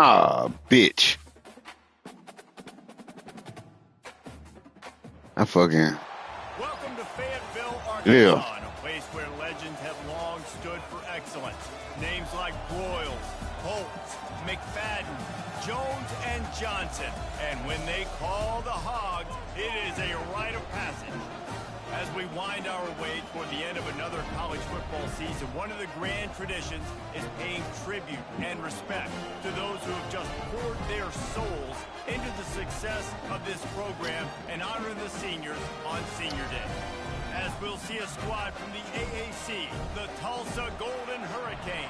Ah, bitch. I fucking. Welcome to Fayetteville, Yeah. Arkansas, a place where legends have long stood for excellence. Names like Broyles, Holtz, McFadden, Jones, and Johnson. And when they call the Hogs, it is a rite of passage. As we wind our way toward the end of another college football season, one of the grand traditions is paying tribute and respect to those who have just poured their souls into the success of this program and honoring the seniors on Senior Day. As we'll see a squad from the AAC, the Tulsa Golden Hurricane,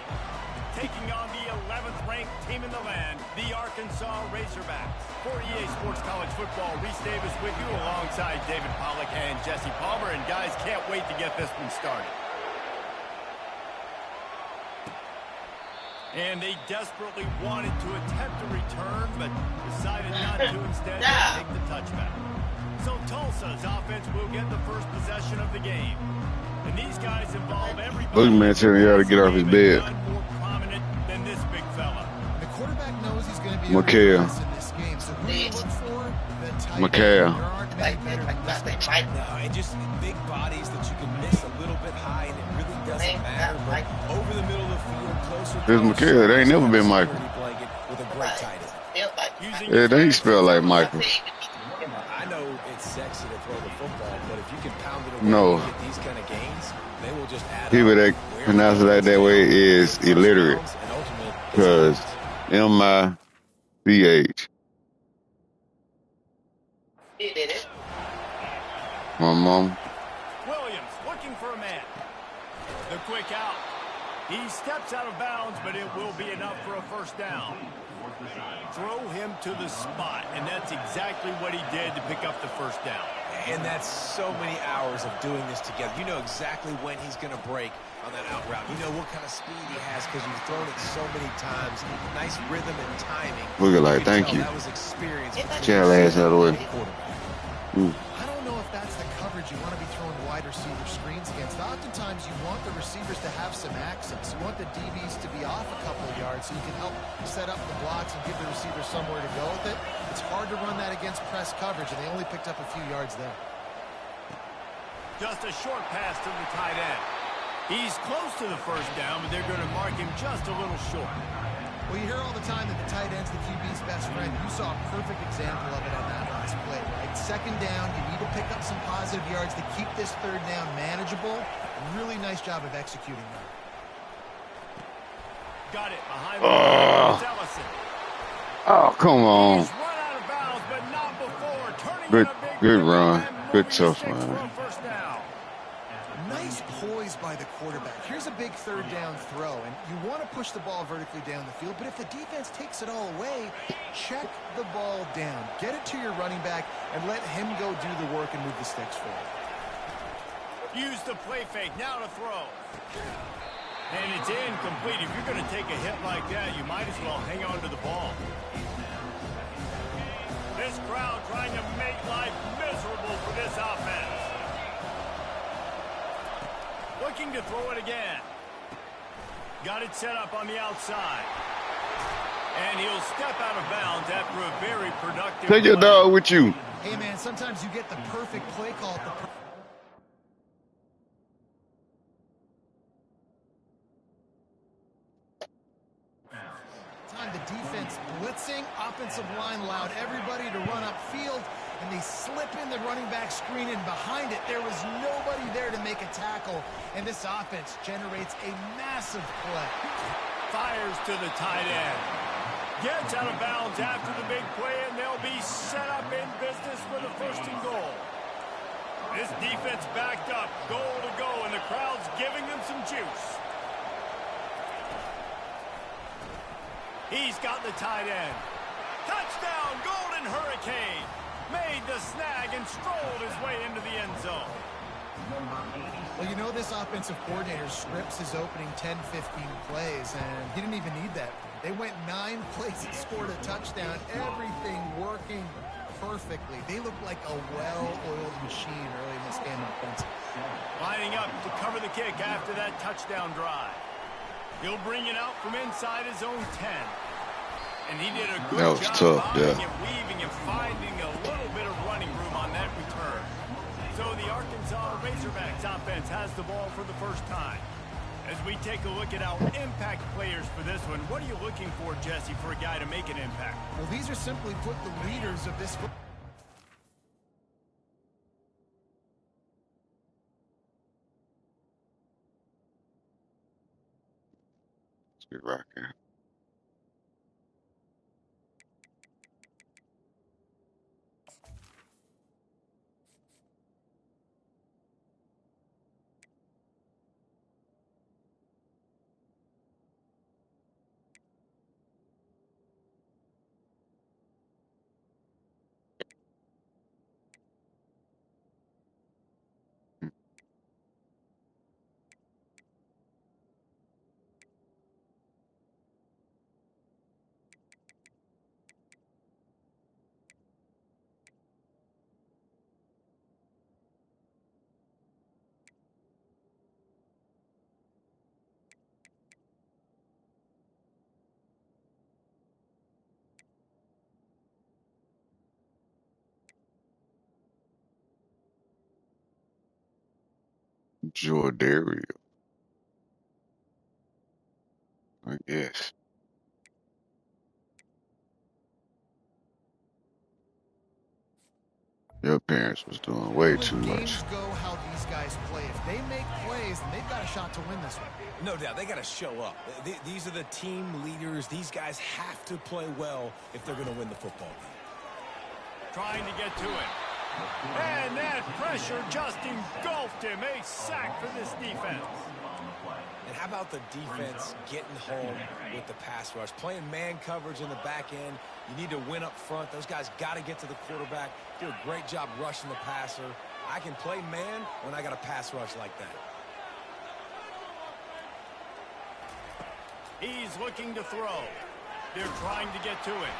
taking on the 11th ranked team in the land, the Arkansas Razorbacks. For EA Sports College Football, Reese Davis with you alongside David Pollack and Jesse Palmer. And guys, can't wait to get this one started. And they desperately wanted to attempt a return, but decided not to instead take the touchback. So Tulsa's offense will get the first possession of the game. And these guys involve everybody. Boogeyman telling y'all to get off his bed. More prominent than this big fella. The quarterback knows he's going to be McHale. in this game. So who do you look for? The tight end. McHale. There aren't many better than this guy. No, and just big bodies that you can miss a little bit high, and it really doesn't matter. But over the middle of the field, closer. There's McHale. They ain't never been Michael. With a great tight end. Yeah, they ain't spell like Michael. I know it's sexy to throw the football, but if you can pound it away No. and get these kind of gains, they will just add People up. that pronounce it that way is illiterate. And ultimately, it's Because M-I-C-H. He did it. My mom. Williams looking for a man. The quick out. He steps out of bounds, but it will be enough for a first down. Throw him to the spot, and that's exactly what he did to pick up the first down. And that's so many hours of doing this together. You know exactly when he's going to break on that out route. You know what kind of speed he has because you've thrown it so many times. Nice rhythm and timing. Look at like, thank you. That was experience. Chair ass out of the way. I don't know if that's the coverage you want to be throwing wide receiver screens against. Oftentimes, you want the receivers to have some access. You want the DBs to be off a couple of yards so you can help set up the blocks and give the receiver somewhere to go with it. It's hard to run that against press coverage, and they only picked up a few yards there. Just a short pass to the tight end. He's close to the first down, but they're going to mark him just a little short. Well, you hear all the time that the tight end's the QB's best friend. You saw a perfect example of it on that last play, right? Second down, you need to pick up some positive yards to keep this third down manageable. Really nice job of executing that. Got it behind the Ellison. Oh, come on. He's run out of bounds, but not before turning Good, in a big good run run. and Good moving tough sticks for a run. first down. Nice poise by the quarterback. Here's a big third down throw, and you want to push the ball vertically down the field, but if the defense takes it all away, check the ball down. Get it to your running back and let him go do the work and move the sticks forward. Use the play fake. Now to throw. And it's incomplete. If you're going to take a hit like that, you might as well hang on to the ball. This crowd trying to make life miserable for this offense. Looking to throw it again. Got it set up on the outside. And he'll step out of bounds after a very productive Take your play. dog with you. Hey, man, sometimes you get the perfect play call at the time. The defense blitzing, offensive line allowed everybody to run upfield, and they slip in the running back screen, and behind it, there was nobody there to make a tackle, and this offense generates a massive play. Fires to the tight end. Gets out of bounds after the big play, and they'll be set up in business for the first and goal. This defense backed up, goal to go, and the crowd's giving them some juice. He's got the tight end. Touchdown, Golden Hurricane. Made the snag and strolled his way into the end zone. Well, you know this offensive coordinator scripts his opening 10, 15 plays, and he didn't even need that. They went 9 plays and scored a touchdown. Everything working perfectly. They look like a well-oiled machine early in this game offensively. Lining up to cover the kick after that touchdown drive. He'll bring it out from inside his own 10. And he did a good That was job tough, bobbing yeah. and weaving and finding a little bit of running room on that return. So the Arkansas Razorbacks offense has the ball for the first time. As we take a look at our impact players for this one, what are you looking for, Jesse, for a guy to make an impact? Well, these are simply put the leaders of this. Let's get rocking. Jordario, I guess. Your parents was doing way When too much. games go how these guys play, if they make plays, then they've got a shot to win this one. No doubt, they got to show up. These are the team leaders. These guys have to play well if they're going to win the football game. Trying to get to it. And that pressure just engulfed him. A sack for this defense. And how about the defense getting home with the pass rush? Playing man coverage in the back end. You need to win up front. Those guys got to get to the quarterback. Do a great job rushing the passer. I can play man when I got a pass rush like that. He's looking to throw. They're trying to get to it.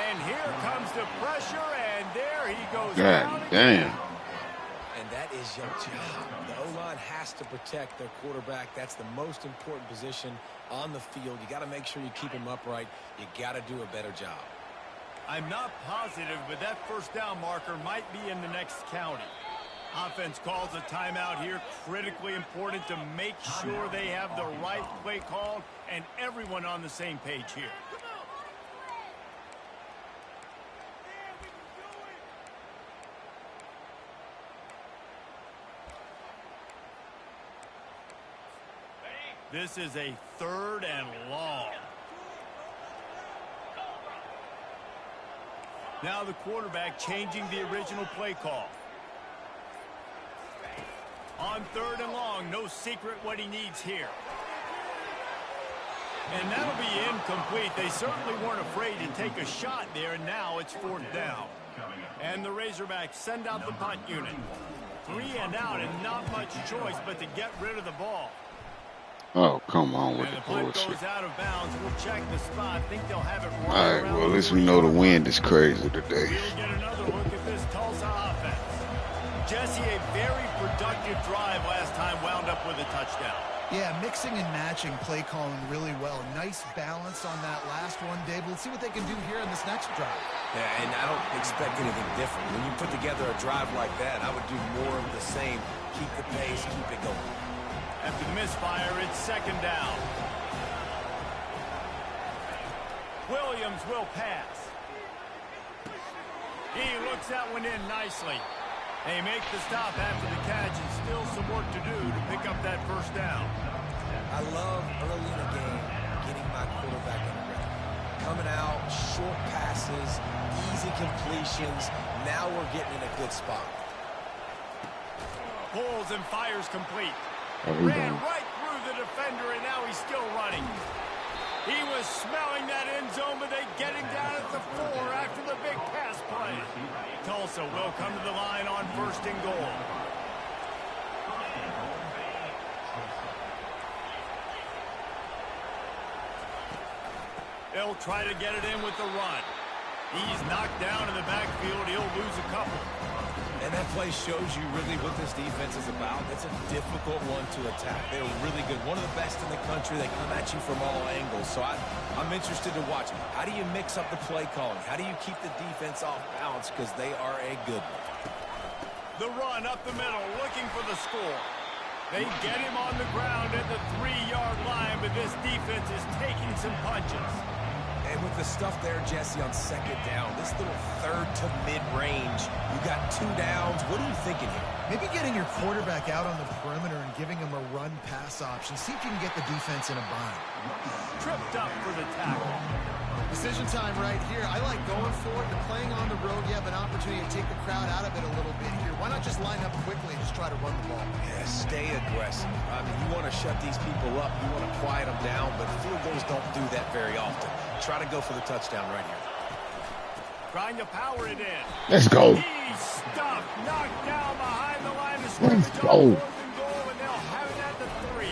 And here comes the pressure, and there he goes. God damn. And that is your job. The O-line has to protect their quarterback. That's the most important position on the field. You got to make sure you keep him upright. You got to do a better job. I'm not positive, but that first down marker might be in the next county. Offense calls a timeout here. Critically important to make sure they have the right play called and everyone on the same page here. This is a 3rd and long. Now the quarterback changing the original play call. On 3rd and long, no secret what he needs here. And that'll be incomplete. They certainly weren't afraid to take a shot there, and now it's 4th down. And the Razorbacks send out the punt unit. 3 and out, and not much choice but to get rid of the ball. Oh, come on with And the the punt bullshit. goes out of bounds. We'll check the spot. Think they'll have it right All right, around well, at least the we know the 3-yard wind line. is crazy today. We'll get another look at this Tulsa offense. Jesse, a very productive drive last time wound up with a touchdown. Yeah, mixing and matching play calling really well. Nice balance on that last one, Dave. Let's see what they can do here in this next drive. Yeah, and I don't expect anything different. When you put together a drive like that, I would do more of the same. Keep the pace, keep it going. After the misfire, it's 2nd down. Williams will pass. He looks that one in nicely. They make the stop after the catch, and still some work to do to pick up that first down. I love early in the game getting my quarterback in the rhythm. Coming out, short passes, easy completions. Now we're getting in a good spot. Pulls and fires complete. Oh, we Ran done. right through the defender, and now he's still running. He was smelling that end zone, but they get him down at the 4 after the big pass play. Tulsa will come to the line on 1st and goal. They'll try to get it in with the run. He's knocked down in the backfield. He'll lose a couple. And that play shows you really what this defense is about. It's a difficult one to attack. They're really good. One of the best in the country. They come at you from all angles. So I'm interested to watch. How do you mix up the play calling? How do you keep the defense off balance? Because they are a good one. The run up the middle, looking for the score. They get him on the ground at the 3-yard line, but this defense is taking some punches. And with the stuff there, Jesse, on second down, this little third to mid-range, you got 2 downs. What are you thinking here? Maybe getting your quarterback out on the perimeter and giving him a run-pass option. See if you can get the defense in a bind. Tripped up for the tackle. Decision time right here. I like going for it. You're playing on the road. You have an opportunity to take the crowd out of it a little bit here. Why not just line up quickly and just try to run the ball? Yeah, stay aggressive. I mean, you want to shut these people up. You want to quiet them down, but field goals don't do that very often. Try to go for the touchdown right here. Trying to power it in. Let's go. He's stuffed, knocked down behind the line of scrimmage. Let's go. Fourth and goal, and they'll have it at the 3.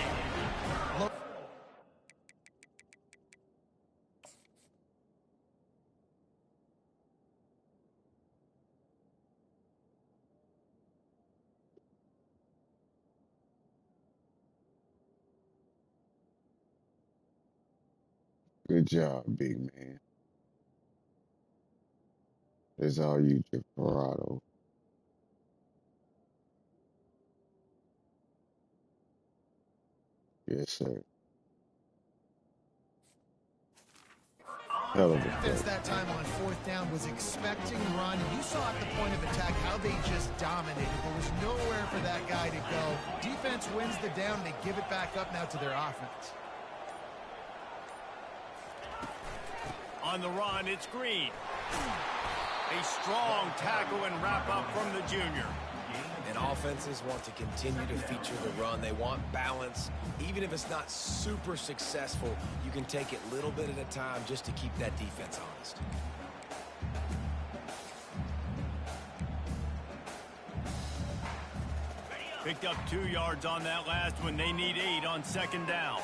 Good job, big man. That's all you, Jaffarado. Yes, sir. Hell of a Defense play. that time on 4th down was expecting run. You saw at the point of attack how they just dominated. There was nowhere for that guy to go. Defense wins the down. They give it back up now to their offense. On the run, it's Green. A strong tackle and wrap up from the junior. And offenses want to continue to feature the run. They want balance. Even if it's not super successful, you can take it little bit at a time just to keep that defense honest. Picked up 2 yards on that last one. They need 8 on second down.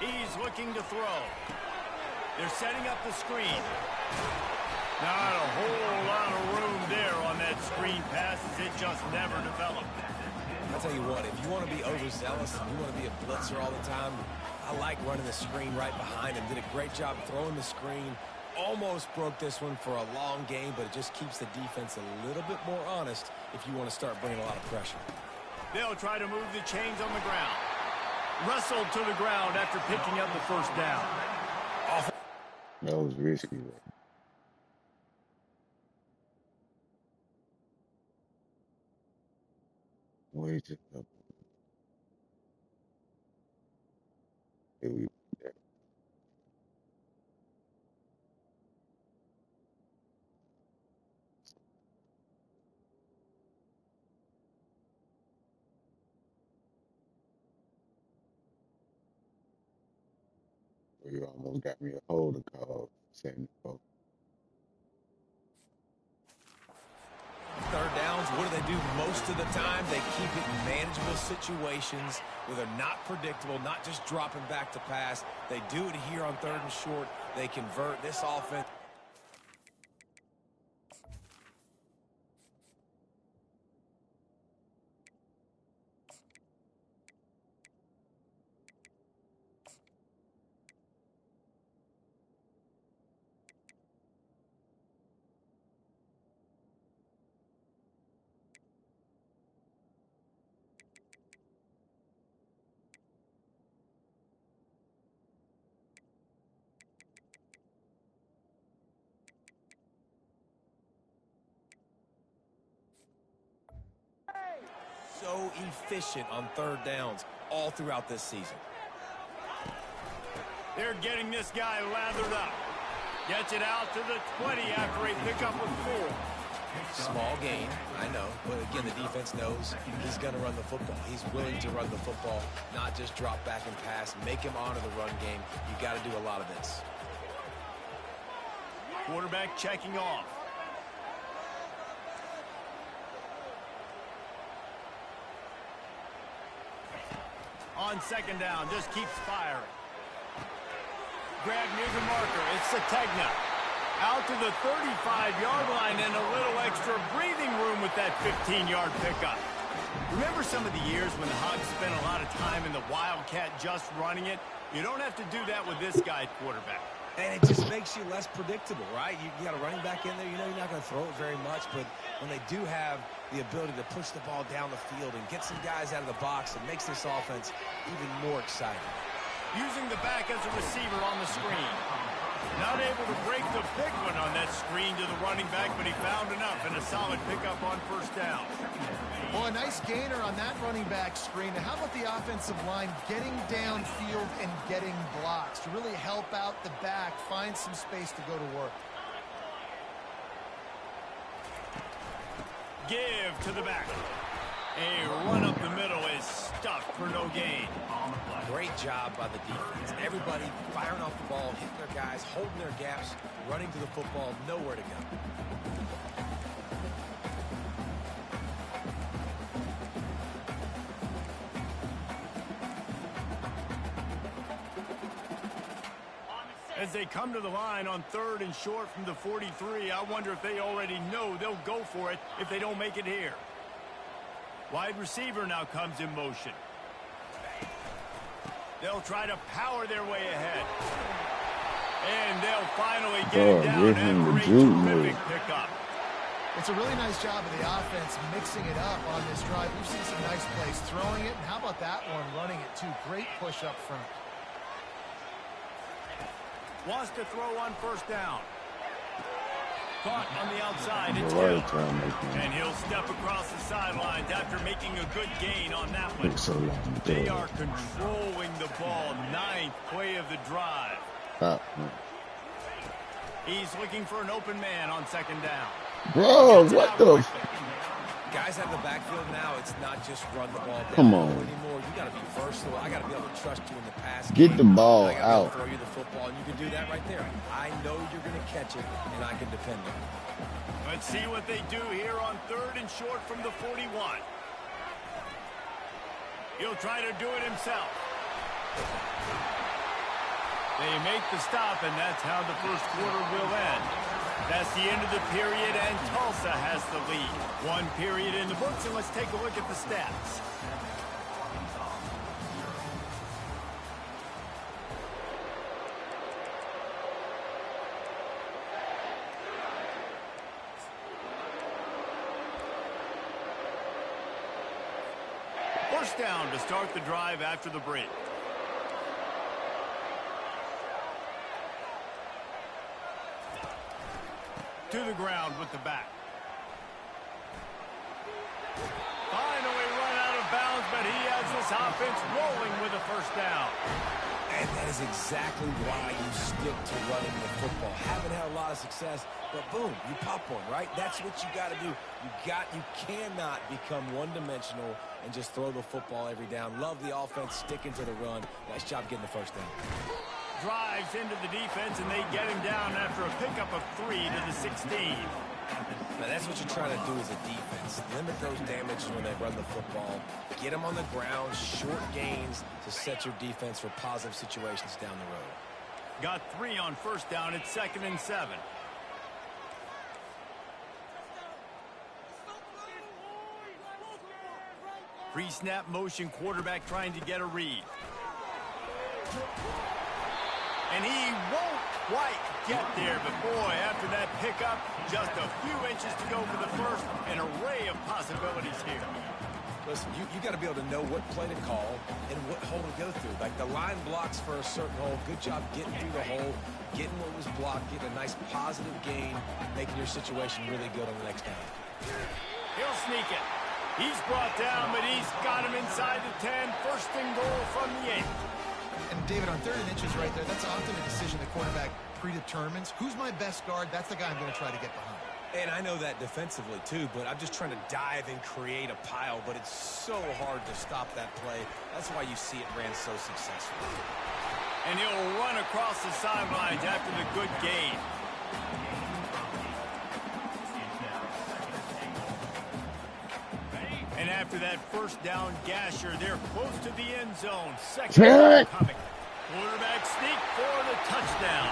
He's looking to throw. They're setting up the screen. Not a whole lot of room there on that screen pass as it just never developed. I'll tell you what, if you want to be overzealous and you want to be a blitzer all the time, I like running the screen right behind him. Did a great job throwing the screen. Almost broke this one for a long game, but it just keeps the defense a little bit more honest if you want to start bringing a lot of pressure. They'll try to move the chains on the ground. Wrestled to the ground after picking up the first down. That was risky. Right? Way too up. Here we go. You almost got me a hold of call. Same folks. Third downs, what do they do most of the time? They keep it in manageable situations where they're not predictable, not just dropping back to pass. They do it here on 3rd and short. They convert this offense. So efficient on 3rd downs all throughout this season. They're getting this guy lathered up. Gets it out to the 20 after a pickup of 4. Small gain, I know. But again, the defense knows he's going to run the football. He's willing to run the football, not just drop back and pass. Make him honor the run game. You got to do a lot of this. Quarterback checking off. On second down, just keeps firing. Grab near the marker. It's Sategna. Out to the 35-yard line and a little extra breathing room with that 15-yard pickup. Remember some of the years when the Hogs spent a lot of time in the Wildcat just running it? You don't have to do that with this guy at quarterback. And it just makes you less predictable, right? You got a running back in there. You know you're not going to throw it very much, but when they do have the ability to push the ball down the field and get some guys out of the box, it makes this offense even more exciting. Using the back as a receiver on the screen. Not able to break the big one on that screen to the running back, but he found enough and a solid pickup on first down. Well, a nice gainer on that running back screen. And how about the offensive line getting downfield and getting blocks to really help out the back, find some space to go to work. Give to the back. A run up the middle is stuffed for no gain. Great job by the defense. Everybody firing off the ball, hitting their guys, holding their gaps, running to the football, nowhere to go. As they come to the line on 3rd and short from the 43, I wonder if they already know they'll go for it if they don't make it here. Wide receiver now comes in motion. They'll try to power their way ahead. And they'll finally get it down after a terrific pickup. It's a really nice job of the offense mixing it up on this drive. We've seen some nice plays throwing it. And how about that one running it too? Great push up front. Wants to throw on first down. Caught on the outside. It's Hill. And he'll step across the sidelines after making a good gain on that one. They are controlling the ball. 9th play of the drive. He's looking for an open man on second down. Bro, what the? Guys out of the backfield now, it's not just run the ball down. Come on. Anymore. You got to be versatile. I got to be able to trust you in the pass. Get the ball I gotta out. throw you the football, and you can do that right there. I know you're going to catch it, and I can depend on it. Let's see what they do here on 3rd and short from the 41. He'll try to do it himself. They make the stop, and that's how the first quarter will end. That's the end of the period, and Tulsa has the lead. 1 period in the books, and let's take a look at the stats. First down to start the drive after the break. To the ground with the back. Finally run out of bounds, but he has this offense rolling with a first down. And that is exactly why you stick to running the football. Haven't had a lot of success, but boom, you pop one, right? That's what you got to do. You cannot become one-dimensional and just throw the football every down. Love the offense, sticking to the run. Nice job getting the first down. Drives into the defense, and they get him down after a pickup of 3 to the 16. Now, that's what you're trying to do as a defense. Limit those damages when they run the football. Get them on the ground, short gains to set your defense for positive situations down the road. Got 3 on first down. It's 2nd and 7. Pre-snap motion, quarterback trying to get a read. And he won't quite get there, but boy, after that pickup, just a few inches to go for the first. An array of possibilities here. Listen, you got to be able to know what play to call and what hole to go through. Like the line blocks for a certain hole. Good job getting through the hole, getting what was blocked, getting a nice positive gain, making your situation really good on the next down. He'll sneak it. He's brought down, but he's got him inside the 10. First and goal from the 8. And David, on 3rd and inches right there, that's often a decision the quarterback predetermines. Who's my best guard? That's the guy I'm going to try to get behind. And I know that defensively, too, but I'm just trying to dive and create a pile, but it's so hard to stop that play. That's why you see it ran so successfully. And he'll run across the sidelines after the good gain. And after that first down gasher, they're close to the end zone. Second Check. coming. Quarterback sneak for the touchdown.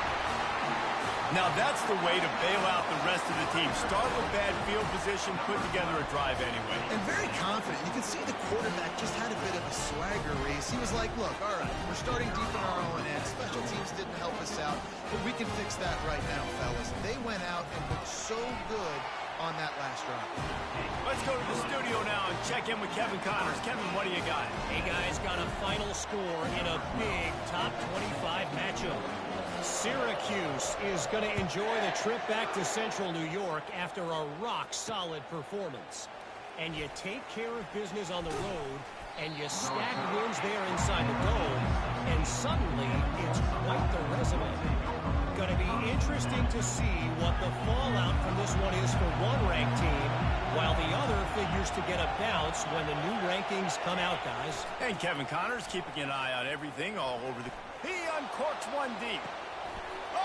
Now that's the way to bail out the rest of the team. Start with bad field position, put together a drive anyway. And very confident. You can see the quarterback just had a bit of a swagger race. He was like, look, all right, we're starting deep in our own end. Special teams didn't help us out, but we can fix that right now, fellas. They went out and looked so good on that last drive. Let's go to the studio now and check in with Kevin Connors. Kevin, what do you got? Hey, guys, got a final score in a big top 25 matchup. Syracuse is going to enjoy the trip back to Central New York after a rock-solid performance. And you take care of business on the road, and you stack wins there inside the dome, and suddenly it's quite the resume. Going to be interesting to see what the fallout from this one is for one ranked team, while the other figures to get a bounce when the new rankings come out, guys. And Kevin Connors keeping an eye on everything all over the... He uncorks one deep.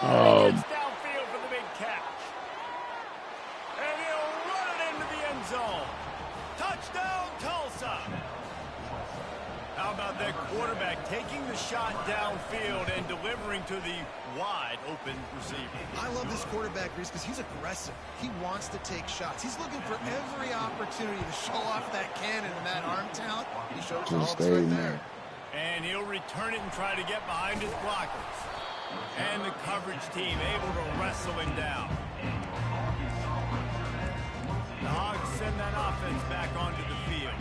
Oh, he gets downfield for the big catch. And he'll run it into the end zone. Touchdown, Tulsa. How about that quarterback taking the shot downfield and delivering to the wide-open receiver? I love this quarterback, Reese, because he's aggressive. He wants to take shots. He's looking for every opportunity to show off that cannon and that arm talent. He shows all this right there. And he'll return it and try to get behind his blockers. And the coverage team able to wrestle him down. The Hogs send that offense back onto the field.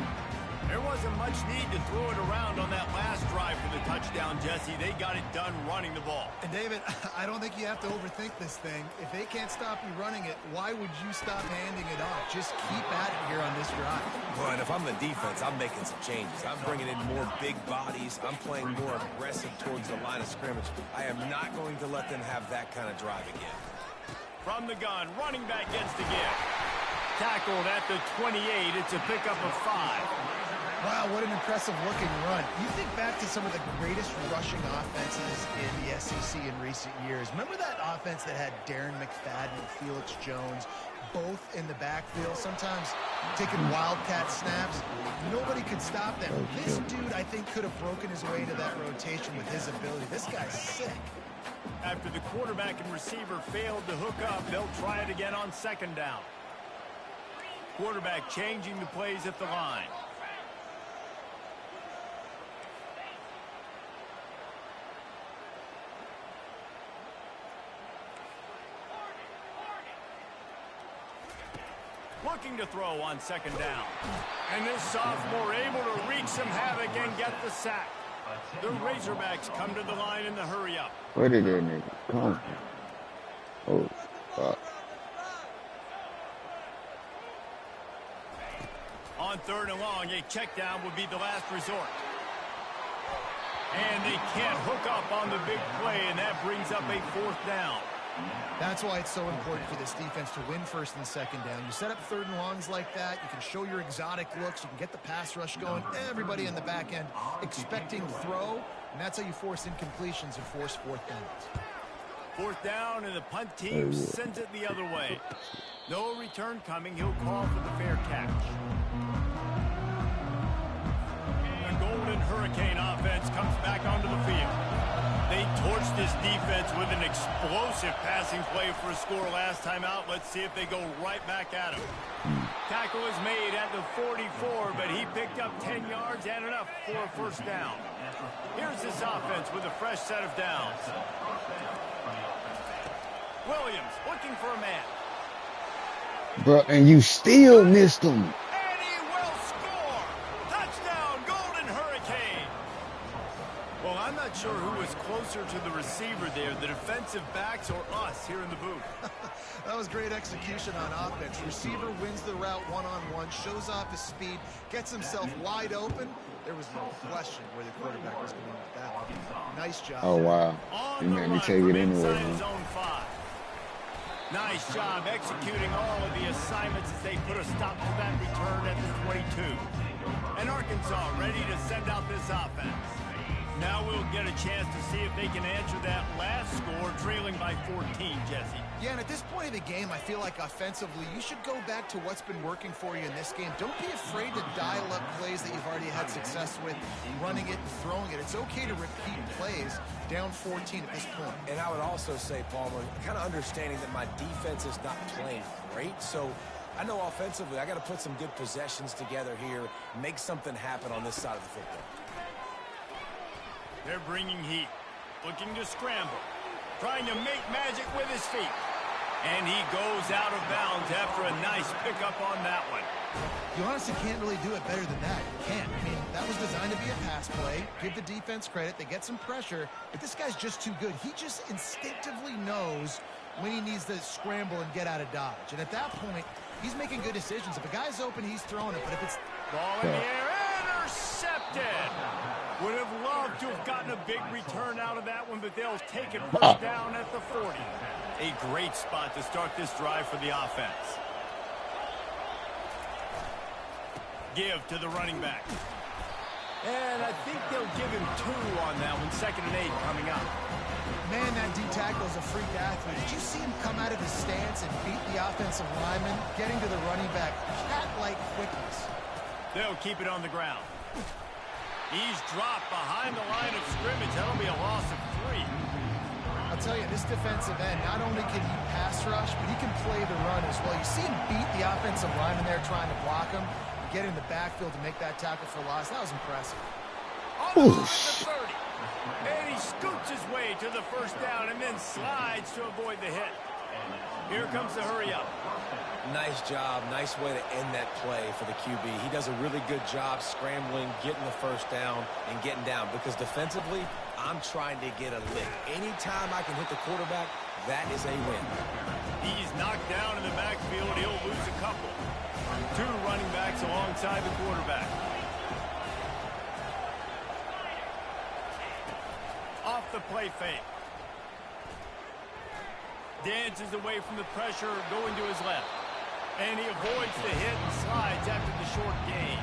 There wasn't much need to throw it around on that last drive for the touchdown, Jesse. They got it done running the ball. And, David, I don't think you have to overthink this thing. If they can't stop you running it, why would you stop handing it off? Just keep at it here on this drive. Well, and if I'm the defense, I'm making some changes. I'm bringing in more big bodies. I'm playing more aggressive towards the line of scrimmage. I am not going to let them have that kind of drive again. From the gun, running back gets the give. Tackled at the 28. It's a pickup of 5. Wow, what an impressive-looking run. You think back to some of the greatest rushing offenses in the SEC in recent years. Remember that offense that had Darren McFadden and Felix Jones both in the backfield, sometimes taking wildcat snaps? Nobody could stop them. This dude, I think, could have broken his way into that rotation with his ability. This guy's sick. After the quarterback and receiver failed to hook up, they'll try it again on second down. Quarterback changing the plays at the line. Looking to throw on second down. And this sophomore able to wreak some havoc and get the sack. The Razorbacks come to the line in the hurry-up. Where did that nigga come from? Oh, fuck. On third and long, a check down would be the last resort. And they can't hook up on the big play, and that brings up a fourth down. That's why it's so important for this defense to win first and second down. You set up third and longs like that, you can show your exotic looks, you can get the pass rush going, everybody in the back end expecting throw, and that's how you force incompletions and force fourth downs. Fourth down, and the punt team sends it the other way. No return coming. He'll call for the fair catch. The Golden Hurricane offense comes back onto the field. They torched this defense with an explosive passing play for a score last time out. Let's see if they go right back at him. Tackle is made at the 44, but he picked up 10 yards and enough for a first down. Here's this offense with a fresh set of downs. Williams looking for a man. Bro, and you still missed him. And he will score. Touchdown, Golden Hurricane. Well, I'm not sure who was closer to the receiver there, the defensive backs or us here in the booth. That was great execution on offense. Receiver wins the route one-on-one, shows off his speed, gets himself wide open. There was no question where the quarterback was going with that one. Nice job. Oh, wow. On You the made me run take from it anyway, inside man. zone 5. Nice job executing all of the assignments as they put a stop to that return at the 22. And Arkansas ready to send out this offense. Now we'll get a chance to see if they can answer that last score, trailing by 14, Jesse. Yeah, and at this point of the game, I feel like offensively, you should go back to what's been working for you in this game. Don't be afraid to dial up plays that you've already had success with, running it and throwing it. It's okay to repeat plays down 14 at this point. And I would also say, Palmer, kind of understanding that my defense is not playing great, so I know offensively I got to put some good possessions together here, make something happen on this side of the football. They're bringing heat, looking to scramble, trying to make magic with his feet. And he goes out of bounds after a nice pickup on that one. You honestly can't really do it better than that. You can't. I mean, that was designed to be a pass play. Give the defense credit. They get some pressure, but this guy's just too good. He just instinctively knows when he needs to scramble and get out of dodge. And at that point, he's making good decisions. If a guy's open, he's throwing it. But if it's... Ball in the air, intercepted! Would have loved to have gotten a big return out of that one, but they'll take it first down at the 40. A great spot to start this drive for the offense. Give to the running back. And I think they'll give him 2 on that one. 2nd and 8 coming up. Man, that D-tackle is a freak athlete. Did you see him come out of his stance and beat the offensive lineman, getting to the running back? Cat-like quickness. They'll keep it on the ground. He's dropped behind the line of scrimmage. That'll be a loss of 3. I'll tell you, this defensive end, not only can he pass rush, but he can play the run as well. You see him beat the offensive lineman there trying to block him, get in the backfield to make that tackle for loss. That was impressive. On the line to 30. And he scoots his way to the first down and then slides to avoid the hit. Here comes the hurry up. Nice job. Nice way to end that play for the QB. He does a really good job scrambling, getting the first down, and getting down. Because defensively, I'm trying to get a lick. Anytime I can hit the quarterback, that is a win. He's knocked down in the backfield. He'll lose a couple. 2 running backs alongside the quarterback. Off the play fake. Dances away from the pressure, going to his left. And he avoids the hit and slides after the short gain.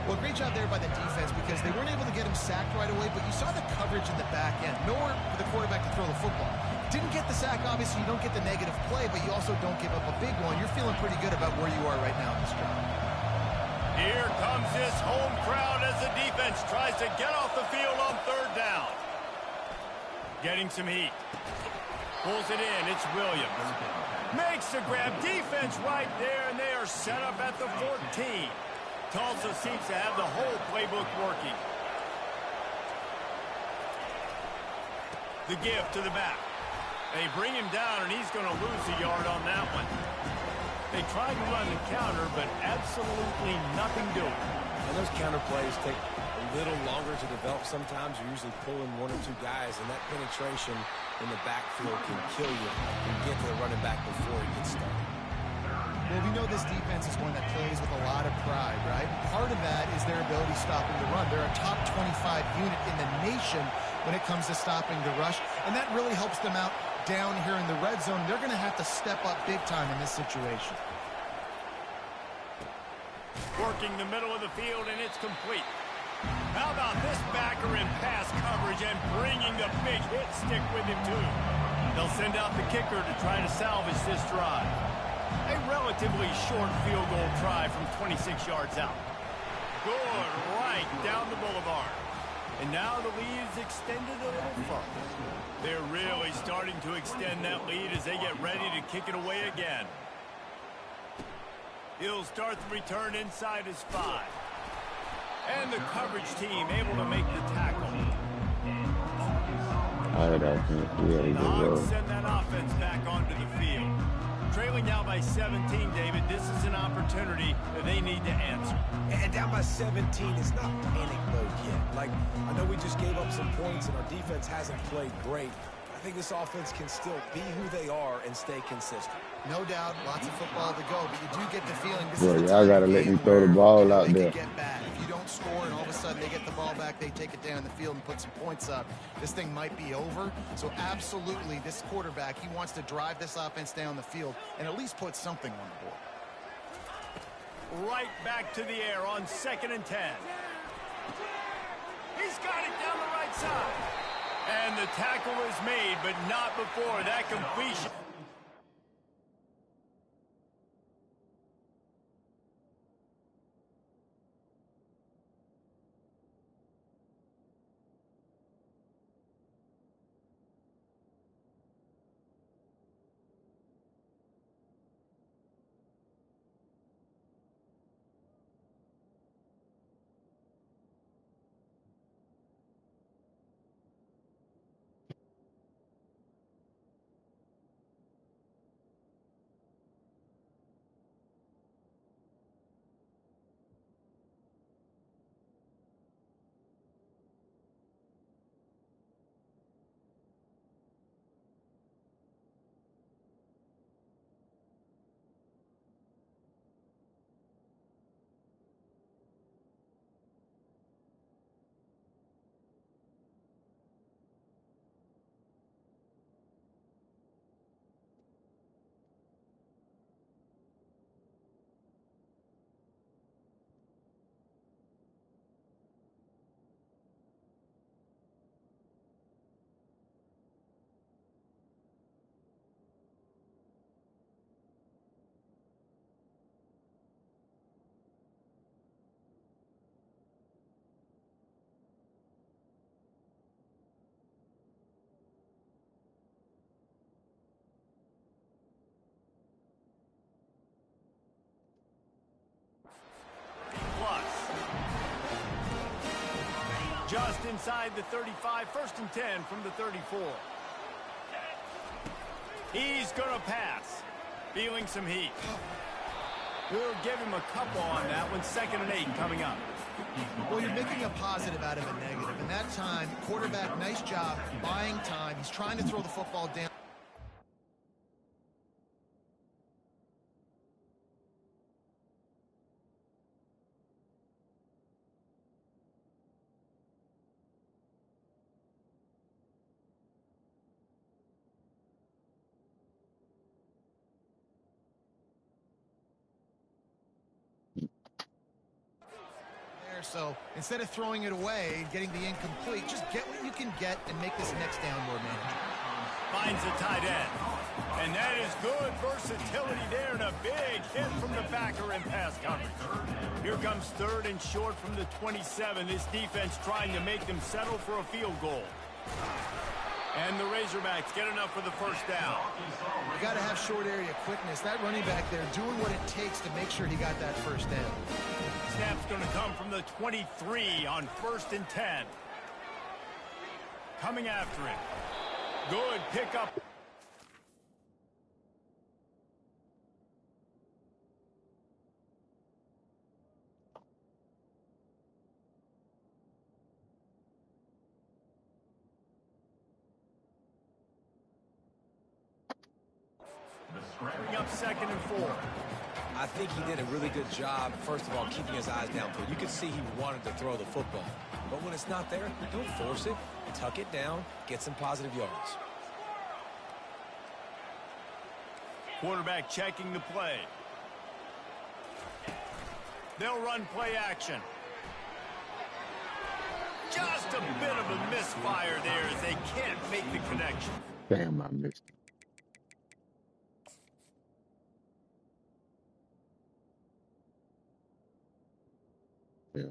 Well, great job there by the defense because they weren't able to get him sacked right away, but you saw the coverage in the back end. Nowhere for the quarterback to throw the football. Didn't get the sack, obviously. You don't get the negative play, but you also don't give up a big one. You're feeling pretty good about where you are right now in this drive. Here comes this home crowd as the defense tries to get off the field on 3rd down. Getting some heat. Pulls it in. It's Williams. Makes the grab. Defense right there, and they are set up at the 14. Tulsa seems to have the whole playbook working. The give to the back. They bring him down, and he's going to lose a yard on that one. They tried to run the counter, but absolutely nothing doing. And those counter plays take a little longer to develop sometimes. You're usually pulling 1 or 2 guys, and that penetration in the backfield can kill you and get to the running back before he gets started. Well, we know this defense is one that plays with a lot of pride, right? Part of that is their ability stopping the run. They're a top 25 unit in the nation when it comes to stopping the rush, and that really helps them out down here in the red zone. They're going to have to step up big time in this situation. Working the middle of the field, and it's complete. How about this backer in pass coverage and bringing the big hit stick with him, too? They'll send out the kicker to try to salvage this drive. A relatively short field goal try from 26 yards out. Good right down the boulevard. And now the lead is extended a little further. They're really starting to extend that lead as they get ready to kick it away again. He'll start the return inside his 5. And the coverage team able to make the tackle. The Hogs send that offense back onto the field. Trailing now by 17, David, this is an opportunity that they need to answer. And down by 17, it's not panic mode yet. Like, I know we just gave up some points and our defense hasn't played great. I think this offense can still be who they are and stay consistent. No doubt, lots of football to go, but you do get the feeling this Bro, is the y'all gotta let me throw the ball out they there. could get bad. If you don't score and all of a sudden they get the ball back, they take it down the field and put some points up, this thing might be over. So absolutely, this quarterback, he wants to drive this offense down the field and at least put something on the board. Right back to the air on 2nd and 10. He's He's got it down the right side. And the tackle is made, but not before that completion. Just inside the 35, 1st and 10 from the 34. He's going to pass. Feeling some heat. We'll give him a couple on that one. 2nd and 8 coming up. Well, you're making a positive out of a negative. And that time, quarterback, nice job buying time. He's trying to throw the football down. So instead of throwing it away and getting the incomplete, just get what you can get and make this next down more manageable. Finds a tight end. And that is good versatility there and a big hit from the backer in pass coverage. Here comes 3rd and short from the 27. This defense trying to make them settle for a field goal. And the Razorbacks get enough for the 1st down. You got to have short area quickness. That running back there doing what it takes to make sure he got that 1st down. Snap's going to come from the 23 on 1st and 10. Coming after it. Good pickup. Bring up 2nd and 4. I think he did a really good job, first of all, keeping his eyes downfield. You could see he wanted to throw the football. But when it's not there, don't force it. Tuck it down, get some positive yards. Quarterback checking the play. They'll run play action. Just a bit of a misfire there as they can't make the connection. Damn, I missed it. Yeah.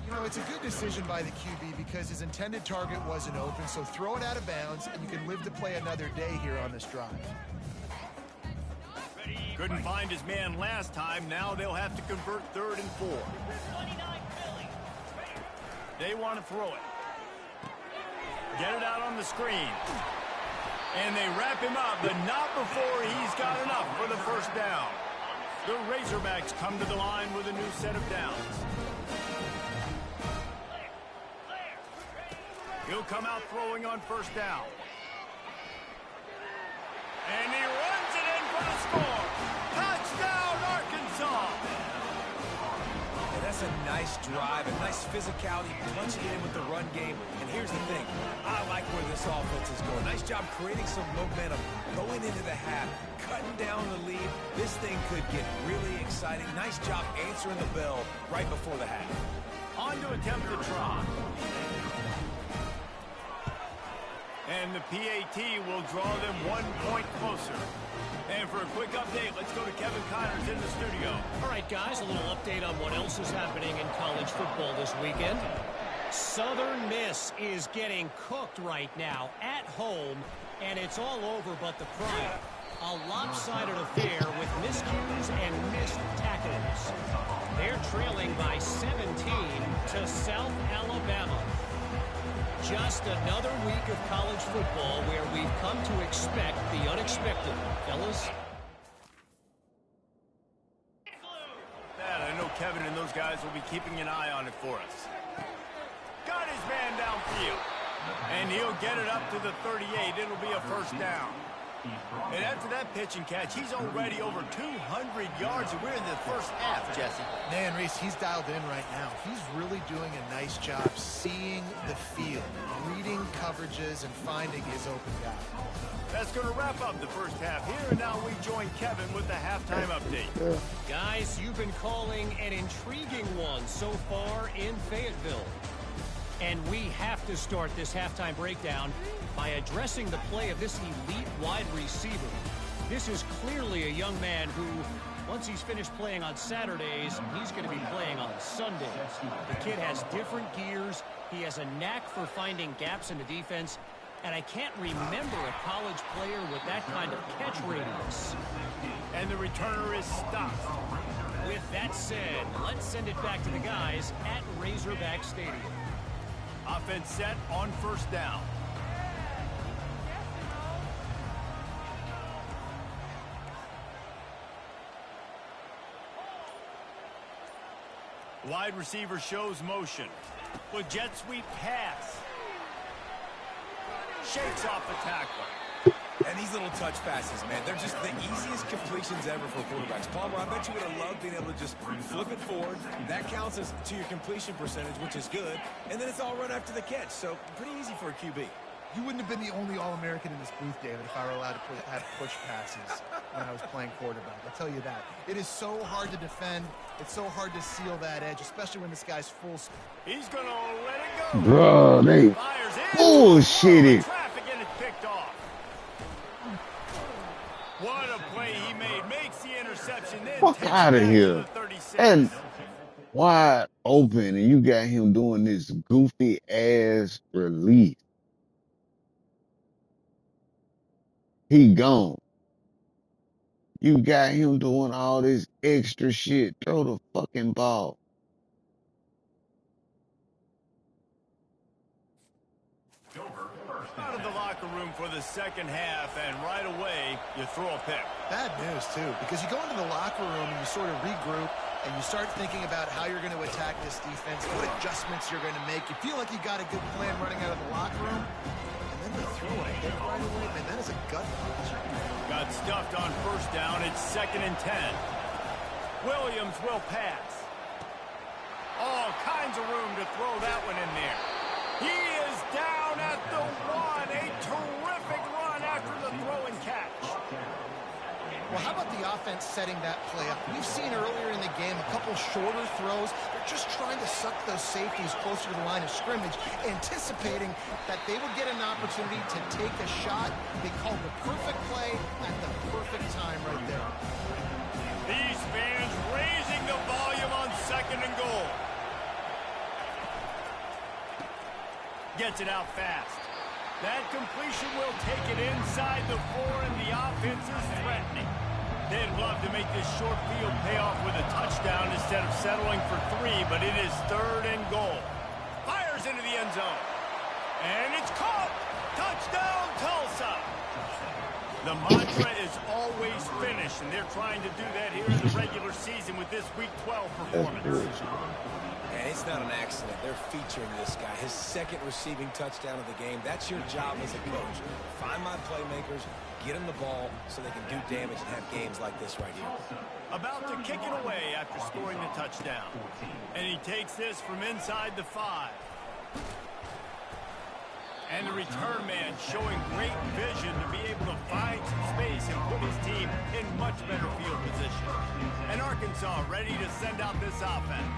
You know, it's a good decision by the QB because his intended target wasn't open, so throw it out of bounds, and you can live to play another day here on this drive. Couldn't find his man last time. Now they'll have to convert 3rd and 4. They want to throw it. Get it out on the screen. And they wrap him up, but not before he's got enough for the 1st down. The Razorbacks come to the line with a new set of downs. He'll come out throwing on 1st down. And he runs it in for the score. Touchdown, Arkansas! And that's a nice drive, a nice physicality, punching it in with the run game. And here's the thing, I like where this offense is going. Nice job creating some momentum, going into the half, cutting one down in the lead, this thing could get really exciting. Nice job answering the bell right before the half. On to attempt the try. And the PAT will draw them 1 point closer. And for a quick update, let's go to Kevin Connors in the studio. All right, guys, a little update on what else is happening in college football this weekend. Southern Miss is getting cooked right now at home, and it's all over but the pride. A lopsided affair with miscues and missed tackles. They're trailing by 17 to South Alabama. Just another week of college football where we've come to expect the unexpected. Fellas? I know Kevin and those guys will be keeping an eye on it for us. Got his man downfield. And he'll get it up to the 38. It'll be a first down. And after that pitch and catch, he's already over 200 yards, and we're in the first half, Jesse. Man, Reese, he's dialed in right now. He's really doing a nice job seeing the field, reading coverages, and finding his open guy. That's going to wrap up the first half here, and now we join Kevin with the halftime update. Guys, you've been calling an intriguing one so far in Fayetteville. And we have to start this halftime breakdown by addressing the play of this elite wide receiver. This is clearly a young man who, once he's finished playing on Saturdays, he's going to be playing on Sundays. The kid has different gears. He has a knack for finding gaps in the defense. And I can't remember a college player with that kind of catch radius. And the returner is stopped. With that said, let's send it back to the guys at Razorback Stadium. Offense set on first down. Wide receiver shows motion. With jet sweep pass. Shakes off the tackle. And these little touch passes, man, they're just the easiest completions ever for quarterbacks. Palmer, I bet you would have loved being able to just flip it forward. That counts as to your completion percentage, which is good. And then it's all run after the catch. So pretty easy for a QB. You wouldn't have been the only All-American in this booth, David, if I were allowed to have push passes when I was playing quarterback. I'll tell you that. It is so hard to defend. It's so hard to seal that edge, especially when this guy's full speed. He's going to let it go. Bro, they bullshitted. Traffic and it's picked off. What a play he made. Makes the interception. Then Fuck out of here. And wide open, and you got him doing this goofy ass release. He gone. You got him doing all this extra shit. Throw the fucking ball. Out of the locker room for the second half, and right away, you throw a pick. Bad news, too, because you go into the locker room and you sort of regroup and you start thinking about how you're going to attack this defense, what adjustments you're going to make. You feel like you got a good plan running out of the locker room, and then you throw a hit right away. Man, that is a gut punch. Got stuffed on first down. It's 2nd and 10. Williams will pass. All kinds of room to throw that one in there. He is down at the 1. A terrific run after the throw and catch. Well, how about the offense setting that play up? We've seen earlier in the game a couple shorter throws. They're just trying to suck those safeties closer to the line of scrimmage, anticipating that they would get an opportunity to take a shot. They called the perfect play at the perfect time right there. These fans raising the volume on 2nd and goal. Gets it out fast. That completion will take it inside the 4, and the offense is threatening. They'd love to make this short field pay off with a touchdown instead of settling for 3, but it is 3rd and goal. Fires into the end zone. And it's caught. Touchdown, Tulsa. The mantra is always finish, and they're trying to do that here in the regular season with this Week 12 performance. And it's not an accident. They're featuring this guy. His 2nd receiving touchdown of the game. That's your job as a coach. Find my playmakers, get them the ball so they can do damage and have games like this right here. About to kick it away after scoring the touchdown. And he takes this from inside the 5. And the return man showing great vision to be able to find some space and put his team in much better field position. And Arkansas ready to send out this offense.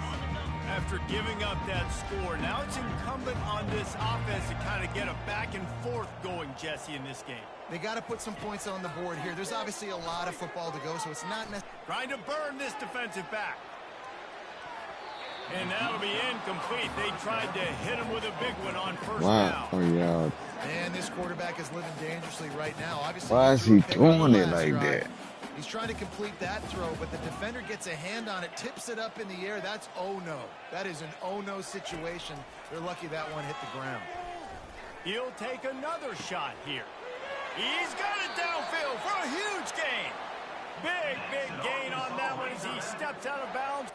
After giving up that score, now it's incumbent on this offense to kind of get a back and forth going, Jesse, in this game. They got to put some points on the board here. There's obviously a lot of football to go, so it's not necessary. Trying to burn this defensive back. And that'll be incomplete. They tried to hit him with a big one on first down. Oh, yeah. Man, this quarterback is living dangerously right now. Obviously, Why is he throwing it like that? He's trying to complete that throw, but the defender gets a hand on it, tips it up in the air. That's oh-no. That is an oh-no situation. They're lucky that one hit the ground. He'll take another shot here. He's got it downfield for a huge gain. Big gain on that one as he steps out of bounds.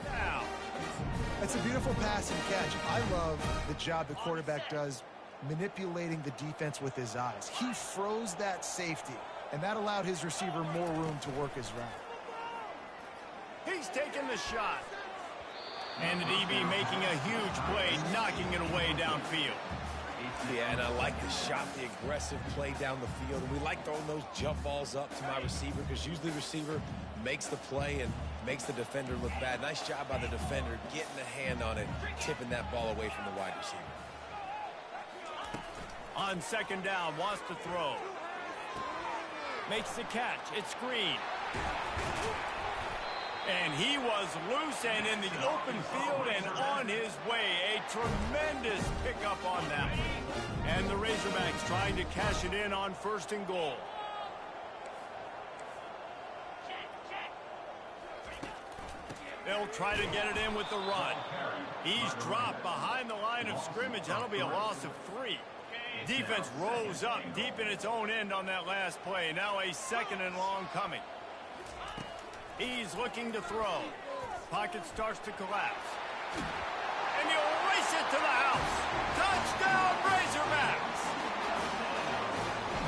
Now. That's a beautiful pass and catch. I love the job the quarterback does manipulating the defense with his eyes. He froze that safety, and that allowed his receiver more room to work his route. He's taking the shot. And the DB making a huge play, knocking it away downfield. Yeah, and I like the shot, the aggressive play down the field. And we like throwing those jump balls up to my receiver because usually the receiver makes the play and makes the defender look bad. Nice job by the defender getting a hand on it, tipping that ball away from the wide receiver. On second down, wants to throw. Makes the catch. It's screen. And he was loose and in the open field and on his way. A tremendous pickup on that one. And the Razorbacks trying to cash it in on first and goal. They'll try to get it in with the run. He's dropped behind the line of scrimmage. That'll be a loss of 3. Defense rose up deep in its own end on that last play. Now a second and long coming. He's looking to throw. Pocket starts to collapse. And he'll race it to the house. Touchdown, Razorbacks!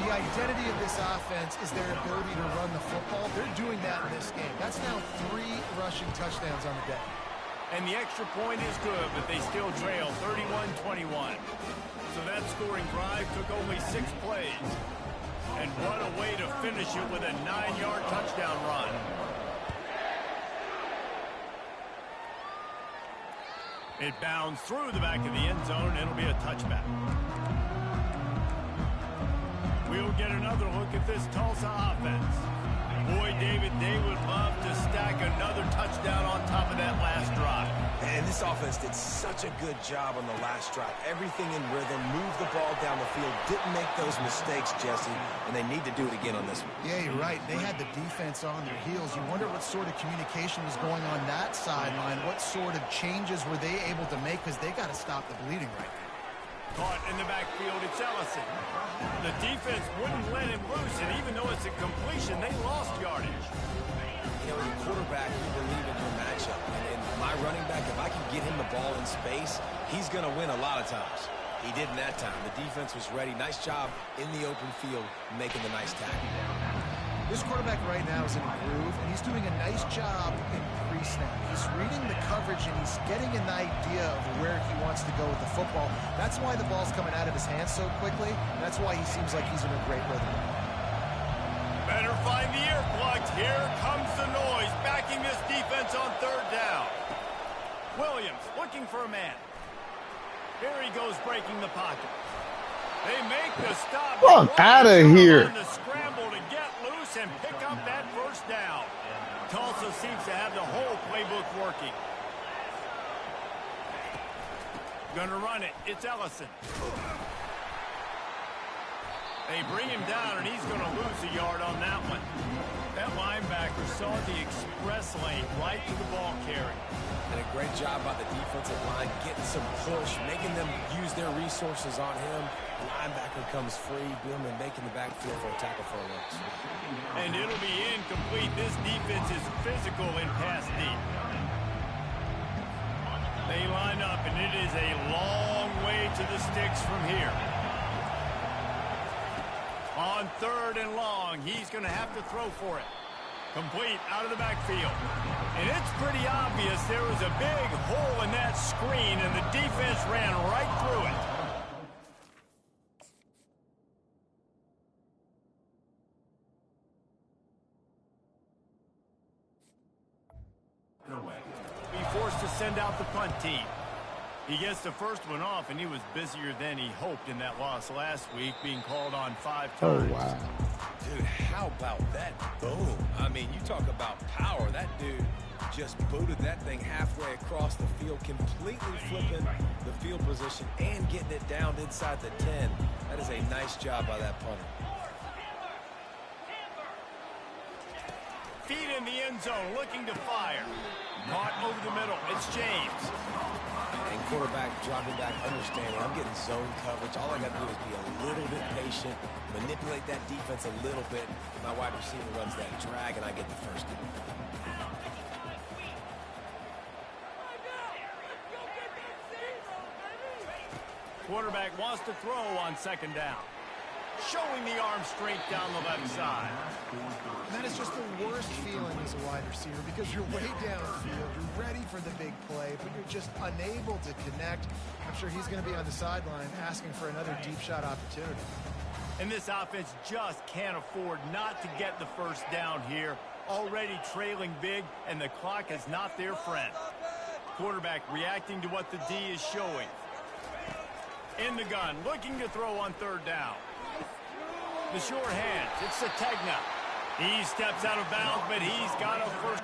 The identity of this offense is their ability to run the football. They're doing that in this game. That's now 3 rushing touchdowns on the day. And the extra point is good, but they still trail 31-21. So that scoring drive took only 6 plays. And what a way to finish it with a 9-yard touchdown run. It bounds through the back of the end zone, and it'll be a touchback. We'll get another look at this Tulsa offense. Boy, David, they would love to stack another touchdown on top of that last drive. And this offense did such a good job on the last drive. Everything in rhythm, moved the ball down the field, didn't make those mistakes, Jesse, and they need to do it again on this one. Yeah, you're right. They had the defense on their heels. You wonder what sort of communication was going on that sideline. What sort of changes were they able to make, because they got to stop the bleeding right now. Caught in the backfield, it's Ellison. The defense wouldn't let him loose, and even though it's a completion, they lost yardage. You know, your quarterback, you believe in your matchup. And my running back, if I can get him the ball in space, he's going to win a lot of times. He did in that time. The defense was ready. Nice job in the open field making the nice tackle. This quarterback right now is in a groove, and he's doing a nice job in pre-snap. He's reading the coverage, and he's getting an idea of where he wants to go with the football. That's why the ball's coming out of his hands so quickly. That's why he seems like he's in a great rhythm. Better find the earplugs. Here comes the noise, backing this defense on third down. Williams looking for a man. Here he goes, breaking the pocket. They make the stop. Fuck out of here. The scramble to get loose and pick up that first down. Tulsa seems to have the whole playbook working. Gonna run it. It's Ellison. They bring him down, and he's gonna lose a yard on that one. That linebacker saw the express lane right to the ball carrier. And a great job by the defensive line, getting some push, making them use their resources on him. The linebacker comes free, boom, and making the backfield for a tackle for a loss. And it'll be incomplete. This defense is physical in pass deep. They line up, and it is a long way to the sticks from here. On third and long, he's going to have to throw for it. Complete out of the backfield. And it's pretty obvious there was a big hole in that screen, and the defense ran right through it. to send out the punt team. He gets the first one off, and he was busier than he hoped in that loss last week, being called on 5 times. Oh, wow. Dude, how about that boom? I mean, you talk about power. That dude just booted that thing halfway across the field, completely flipping the field position and getting it down inside the 10. That is a nice job by that punter. Feet in the end zone, looking to fire. Caught over the middle. It's James. And quarterback dropping back, understanding I'm getting zone coverage. All I got to do is be a little bit patient, manipulate that defense a little bit. My wide receiver runs that drag, and I get the first down. Quarterback wants to throw on 2nd down. Showing the arm strength down the left side. And that is just the worst feeling as a wide receiver because you're way downfield, you're ready for the big play, but you're just unable to connect. I'm sure he's going to be on the sideline asking for another deep shot opportunity. And this offense just can't afford not to get the first down here. Already trailing big, and the clock is not their friend. Quarterback reacting to what the D is showing. In the gun, looking to throw on 3rd down. The short hands, it's Sategna. He steps out of bounds, but he's got a first.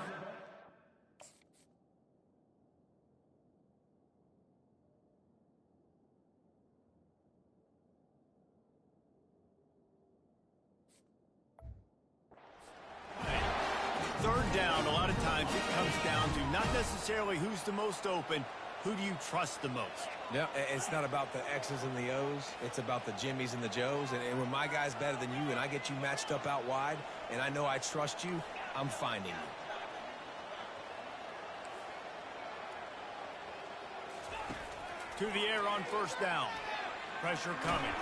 Third down, a lot of times it comes down to not necessarily who's the most open, who do you trust the most? Yeah, it's not about the X's and the O's. It's about the Jimmies and the Joes. And when my guy's better than you and I get you matched up out wide and I know I trust you, I'm finding you. To the air on 1st down. Pressure coming.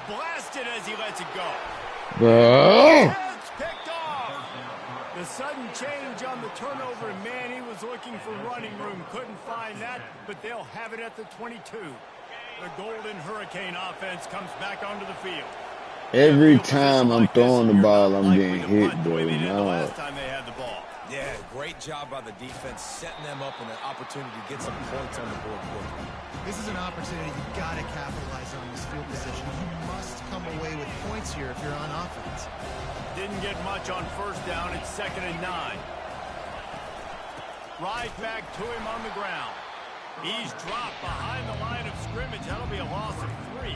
Blasted as he lets it go. It's picked off. The sudden change on the turnover, and man, he was looking for running room. Couldn't find that, but they'll have it at the 22. The Golden Hurricane offense comes back onto the field. Every time I'm throwing the ball, I'm getting hit, bro. Last time they had the ball. Yeah, great job by the defense, setting them up in an opportunity to get some points on the board quickly. This is an opportunity you've got to capitalize on this field position. You must come away with points here if you're on offense. Didn't get much on 1st down. It's 2nd and 9. Right back to him on the ground. He's dropped behind the line of scrimmage. That'll be a loss of 3.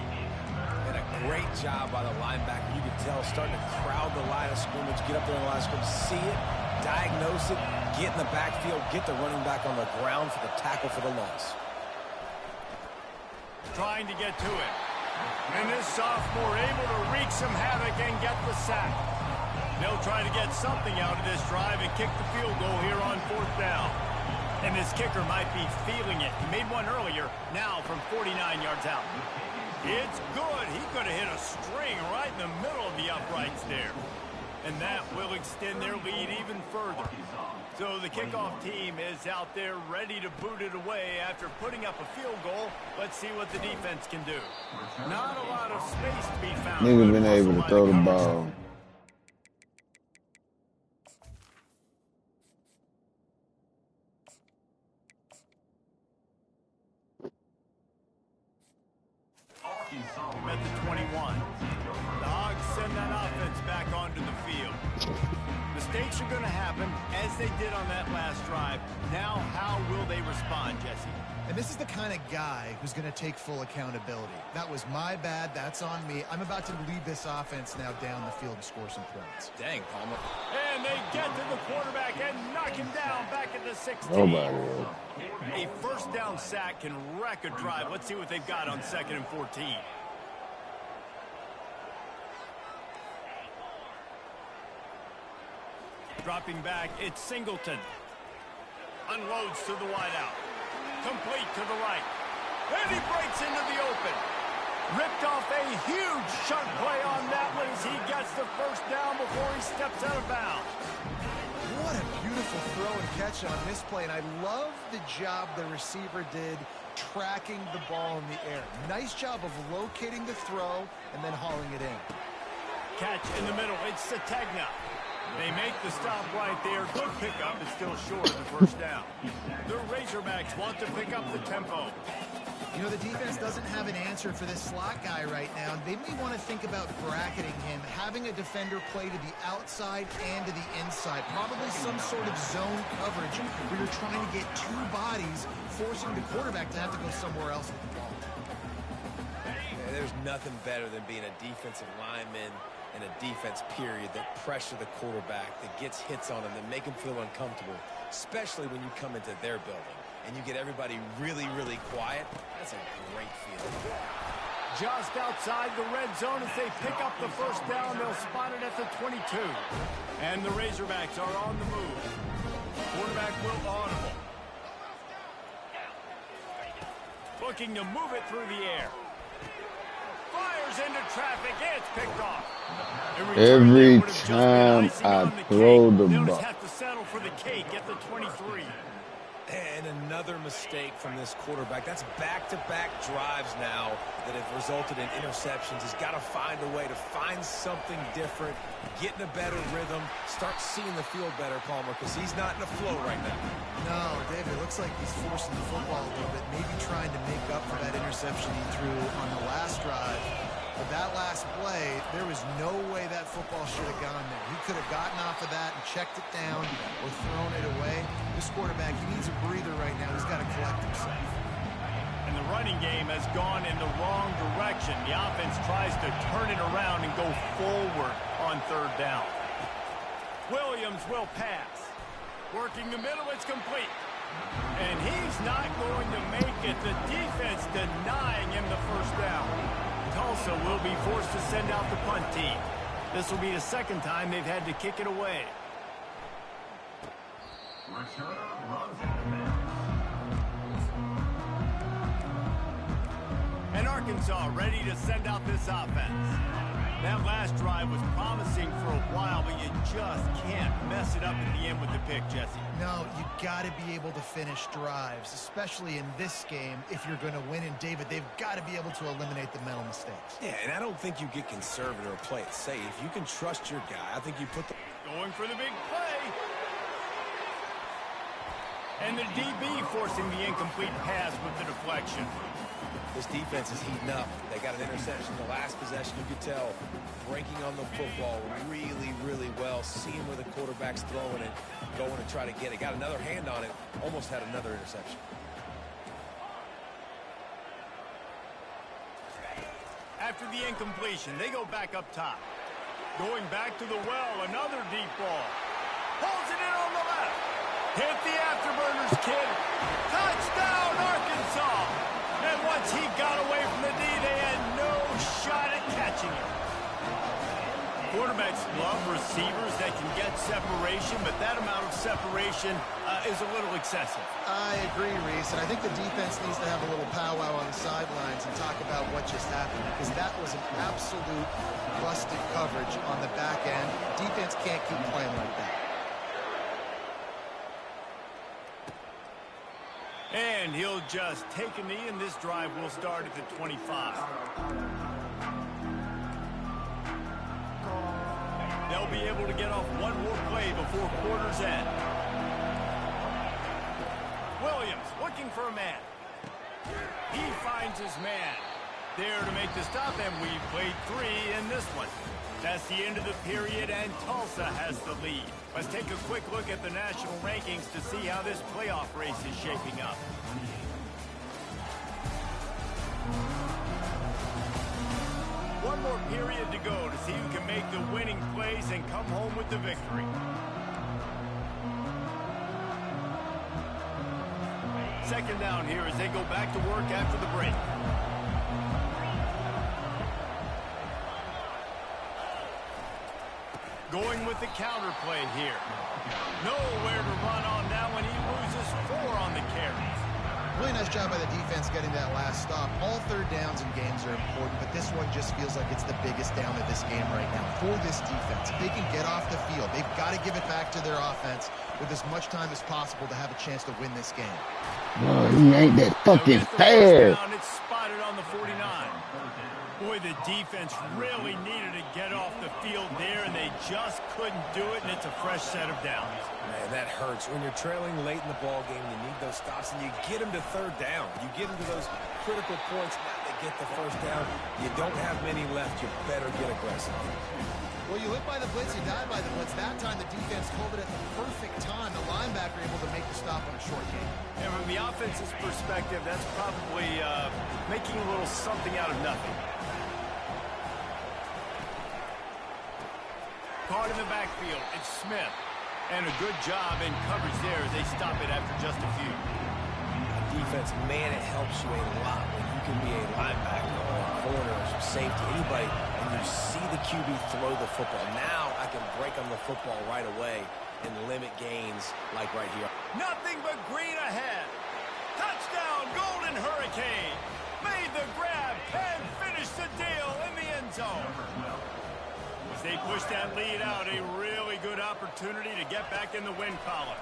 And a great job by the linebacker. You can tell, starting to crowd the line of scrimmage, get up there in the line of scrimmage, see it, diagnose it, get in the backfield, get the running back on the ground for the tackle for the loss. Trying to get to it. And this sophomore able to wreak some havoc and get the sack. They'll try to get something out of this drive and kick the field goal here on 4th down. And this kicker might be feeling it. He made one earlier, now from 49 yards out. It's good. He could have hit a string right in the middle of the uprights there. And that will extend their lead even further. So the kickoff team is out there ready to boot it away after putting up a field goal. Let's see what the defense can do. Not a lot of space to be found. Nigga been able to throw the ball. At the 21. The Hogs send that offense back onto the field. Mistakes are going to happen, as they did on that last drive. Now, how will they respond, Jesse? And this is the kind of guy who's going to take full accountability. That was my bad. That's on me. I'm about to lead this offense now down the field and score some points. Dang, Palmer. And they get to the quarterback and knock him down back at the 16. Nobody will. A 1st down sack can wreck a drive. Let's see what they've got on 2nd and 14. Dropping back, it's Singleton. Unloads to the wideout. Complete to the right. And he breaks into the open. Ripped off a huge chunk play on that one as he gets the 1st down before he steps out of bounds. What a beautiful throw and catch on this play. And I love the job the receiver did tracking the ball in the air. Nice job of locating the throw and then hauling it in. Catch in the middle. It's Sategna. They make the stop right there. Good pickup. It's still short of the first down. The Razorbacks want to pick up the tempo. You know, the defense doesn't have an answer for this slot guy right now. They may want to think about bracketing him, having a defender play to the outside and to the inside. Probably some sort of zone coverage where you're trying to get two bodies, forcing the quarterback to have to go somewhere else with the ball. Yeah, there's nothing better than being a defensive lineman in a defense period that pressure the quarterback, that gets hits on him, that make him feel uncomfortable, especially when you come into their building and you get everybody really, really quiet. That's a great feeling. Just outside the red zone as they pick up the first down. They'll spot it at the 22. And the Razorbacks are on the move. Quarterback will audible. Looking to move it through the air. Fires into traffic. It's picked off. Every time I throw the They'll ball. just have to settle for the cake at the 23. And another mistake from this quarterback. That's back-to-back drives now that have resulted in interceptions. He's got to find a way to find something different, get in a better rhythm, start seeing the field better, Palmer, because he's not in a flow right now. No, David, it looks like he's forcing the football a little bit, maybe trying to make up for that interception he threw on the last drive. But that last play, there was no way that football should have gone there. He could have gotten off of that and checked it down or thrown it away. This quarterback, he needs a breather right now. He's got to collect himself. And the running game has gone in the wrong direction. The offense tries to turn it around and go forward on third down. Williams will pass. Working the middle, it's complete. And he's not going to make it. The defense denying him the first down. Tulsa will be forced to send out the punt team. This will be the second time they've had to kick it away. And Arkansas ready to send out this offense. That last drive was promising for a while, but you just can't mess it up at the end with the pick, Jesse. No, you got to be able to finish drives, especially in this game. If you're going to win, and David, they've got to be able to eliminate the mental mistakes. Yeah, and I don't think you get conservative or play it safe. You can trust your guy. I think you put the... Going for the big play. And the DB forcing the incomplete pass with the deflection. This defense is heating up. They got an interception in the last possession. You could tell breaking on the football really, really well. Seeing where the quarterback's throwing it, going to try to get it. Got another hand on it. Almost had another interception. After the incompletion, they go back up top. Going back to the well, another deep ball. Pulls it in on the left. Hit the afterburners, kid. Touchdown, Arkansas. And once he got away from the D, they had no shot at catching him. Quarterbacks love receivers that can get separation, but that amount of separation is a little excessive. I agree, Reese, and I think the defense needs to have a little powwow on the sidelines and talk about what just happened, because that was an absolute busted coverage on the back end. Defense can't keep playing like that. And he'll just take a knee, and this drive will start at the 25. They'll be able to get off one more play before quarter's end. Williams looking for a man. He finds his man. There to make the stop, and we've played 3 in this one. That's the end of the period, and Tulsa has the lead. Let's take a quick look at the national rankings to see how this playoff race is shaping up. One more period to go to see who can make the winning plays and come home with the victory. Second down here as they go back to work after the break. Going with the counter play here. Nowhere to run on now when he loses 4 on the carries. Really nice job by the defense getting that last stop. All third downs in games are important, but this one just feels like it's the biggest down of this game right now. For this defense, if they can get off the field, they've got to give it back to their offense with as much time as possible to have a chance to win this game. No, he ain't that fucking fair. It's spotted on the 49. Boy, the defense really needed to get off the field there, and they just couldn't do it, and it's a fresh set of downs. Man, that hurts. When you're trailing late in the ball game, you need those stops, and you get them to third down. You get them to those critical points, now they get the first down. You don't have many left. You better get aggressive. Well, you live by the blitz, you die by the blitz. That time the defense called it at the perfect time. The linebacker able to make the stop on a short game. And from the offense's perspective, that's probably making a little something out of nothing. Caught in the backfield, it's Smith. And a good job in coverage there as they stop it after just a few. Defense, man, it helps you a lot when you can be a linebacker or a corner or safety, anybody, and you see the QB throw the football. Now I can break on the football right away and limit gains like right here. Nothing but green ahead. Touchdown, Golden Hurricane. Made the grab and finished the deal in the end zone. As they push that lead out, a really good opportunity to get back in the win column.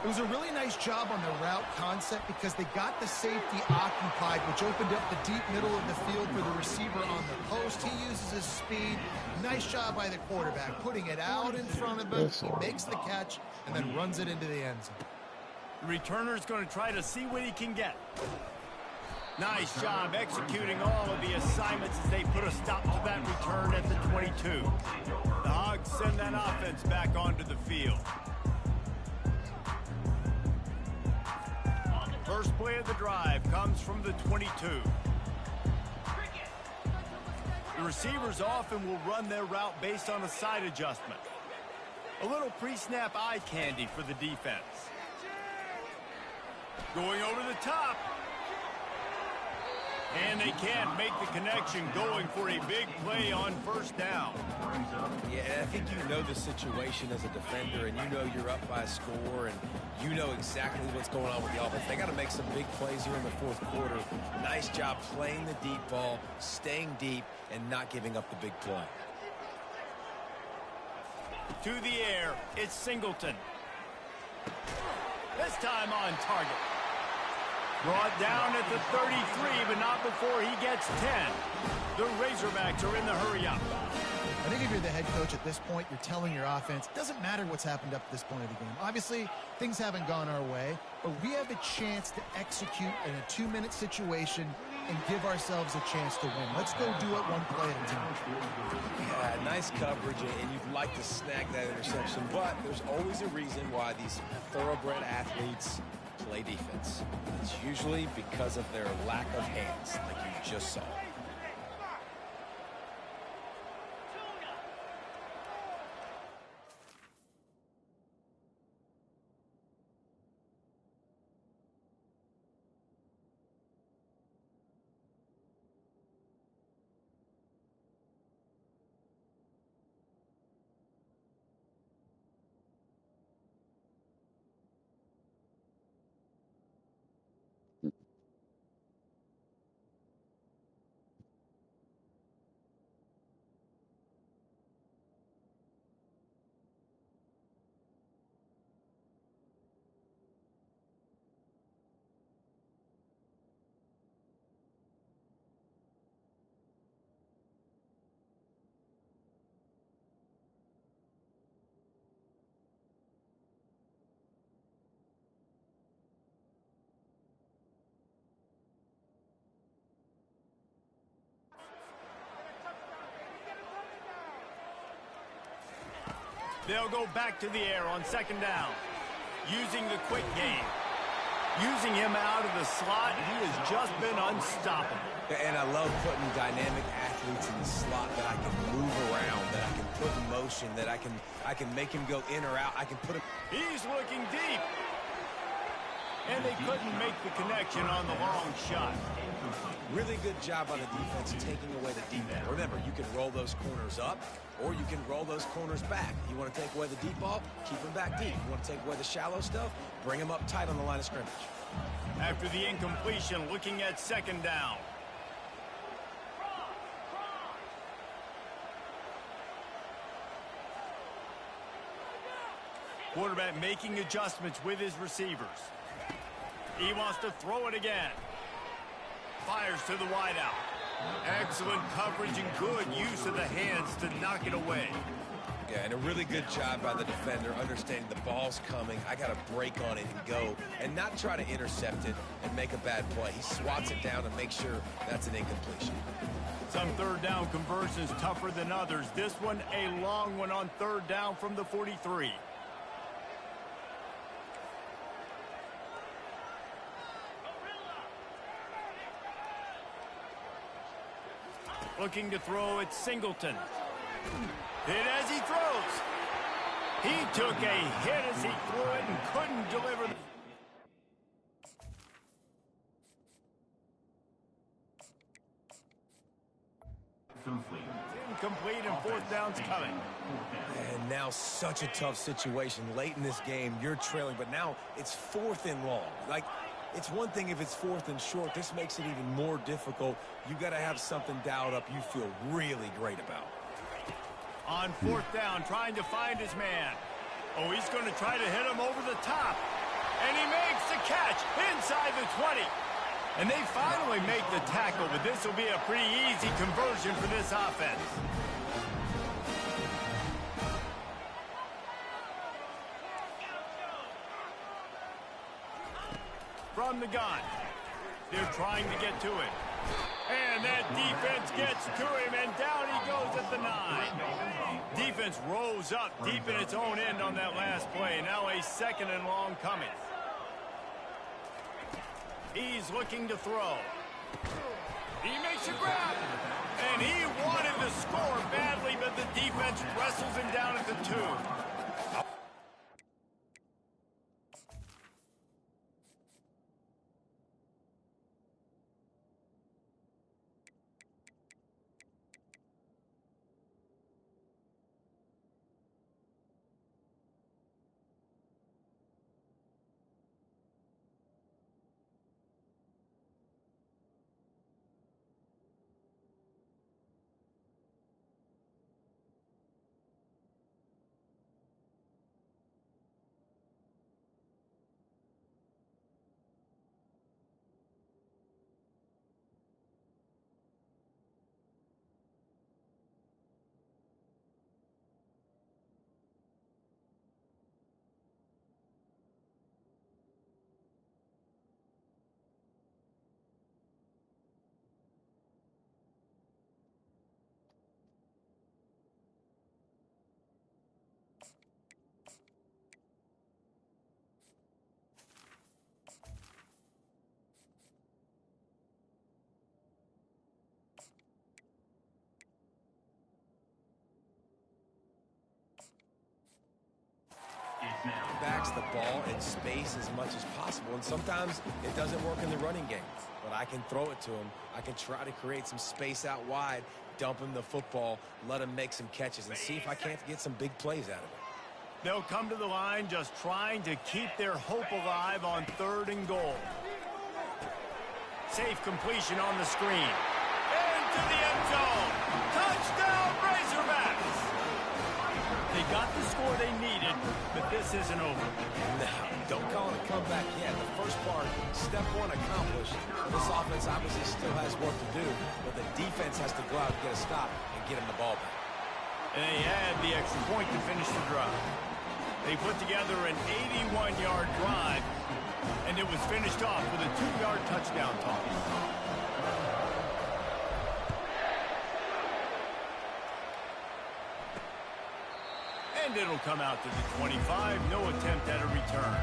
It was a really nice job on the route concept because they got the safety occupied, which opened up the deep middle of the field for the receiver on the post. He uses his speed. Nice job by the quarterback, putting it out in front of him. He makes the catch and then runs it into the end zone. The returner's going to try to see what he can get. Nice job executing all of the assignments as they put a stop to that return at the 22. The Hogs send that offense back onto the field. First play of the drive comes from the 22. The receivers often will run their route based on a side adjustment. A little pre-snap eye candy for the defense. Going over the top. And they can't make the connection, going for a big play on first down. Yeah, I think you know the situation as a defender, and you know you're up by a score, and you know exactly what's going on with the offense. They got to make some big plays here in the fourth quarter. Nice job playing the deep ball, staying deep, and not giving up the big play. To the air, it's Singleton. This time on target. Brought down at the 33, but not before he gets 10. The Razorbacks are in the hurry-up. I think if you're the head coach at this point, you're telling your offense, it doesn't matter what's happened up to this point of the game. Obviously, things haven't gone our way, but we have a chance to execute in a 2-minute situation and give ourselves a chance to win. Let's go do it one play at a time. Yeah, nice coverage, and you'd like to snag that interception, but there's always a reason why these thoroughbred athletes play defense. It's usually because of their lack of hands, like you just saw. They'll go back to the air on second down. Using the quick game. Using him out of the slot, he has just been unstoppable. And I love putting dynamic athletes in the slot that I can move around, that I can put in motion, that I can make him go in or out. I can put him. He's looking deep. And they couldn't make the connection on the long shot. Really good job on the defense taking away the deep ball. Remember, you can roll those corners up, or you can roll those corners back. You want to take away the deep ball, keep them back deep. You want to take away the shallow stuff, bring them up tight on the line of scrimmage. After the incompletion, looking at second down. Quarterback making adjustments with his receivers. He wants to throw it again. Fires to the wideout. Excellent coverage and good use of the hands to knock it away. Yeah, and a really good job by the defender, understanding the ball's coming. I got to break on it and go, and not try to intercept it and make a bad play. He swats it down and makes sure that's an incompletion. Some third down conversions tougher than others. This one a long one on third down from the 43. Looking to throw it, Singleton. Hit as he throws. He took a hit as he threw it and couldn't deliver. Incomplete and fourth down's coming. And now such a tough situation. Late in this game, you're trailing, but now it's 4th and long. Like, it's one thing if it's 4th and short. This makes it even more difficult. You got to have something dialed up you feel really great about. On fourth down, trying to find his man. Oh, he's going to try to hit him over the top. And he makes the catch inside the 20. And they finally make the tackle, but this will be a pretty easy conversion for this offense. From the gun. They're trying to get to it. And that defense gets to him, and down he goes at the 9. Defense rose up deep in its own end on that last play. Now a 2nd and long coming. He's looking to throw. He makes a grab. And he wanted to score badly, but the defense wrestles him down at the 2. Backs the ball in space as much as possible, and sometimes it doesn't work in the running game. But I can throw it to him. I can try to create some space out wide, dump him the football, let him make some catches, and see if I can't get some big plays out of it. They'll come to the line just trying to keep their hope alive on 3rd and goal. Safe completion on the screen. Into the end zone. Touchdown, Razorbacks! They got the score they needed, but this isn't over. No, don't call it a comeback yet. The first part, step 1 accomplished. This offense obviously still has work to do, but the defense has to go out and get a stop and get him the ball back. And they had the extra point to finish the drive. They put together an 81-yard drive, and it was finished off with a 2-yard touchdown toss. And it'll come out to the 25. No attempt at a return.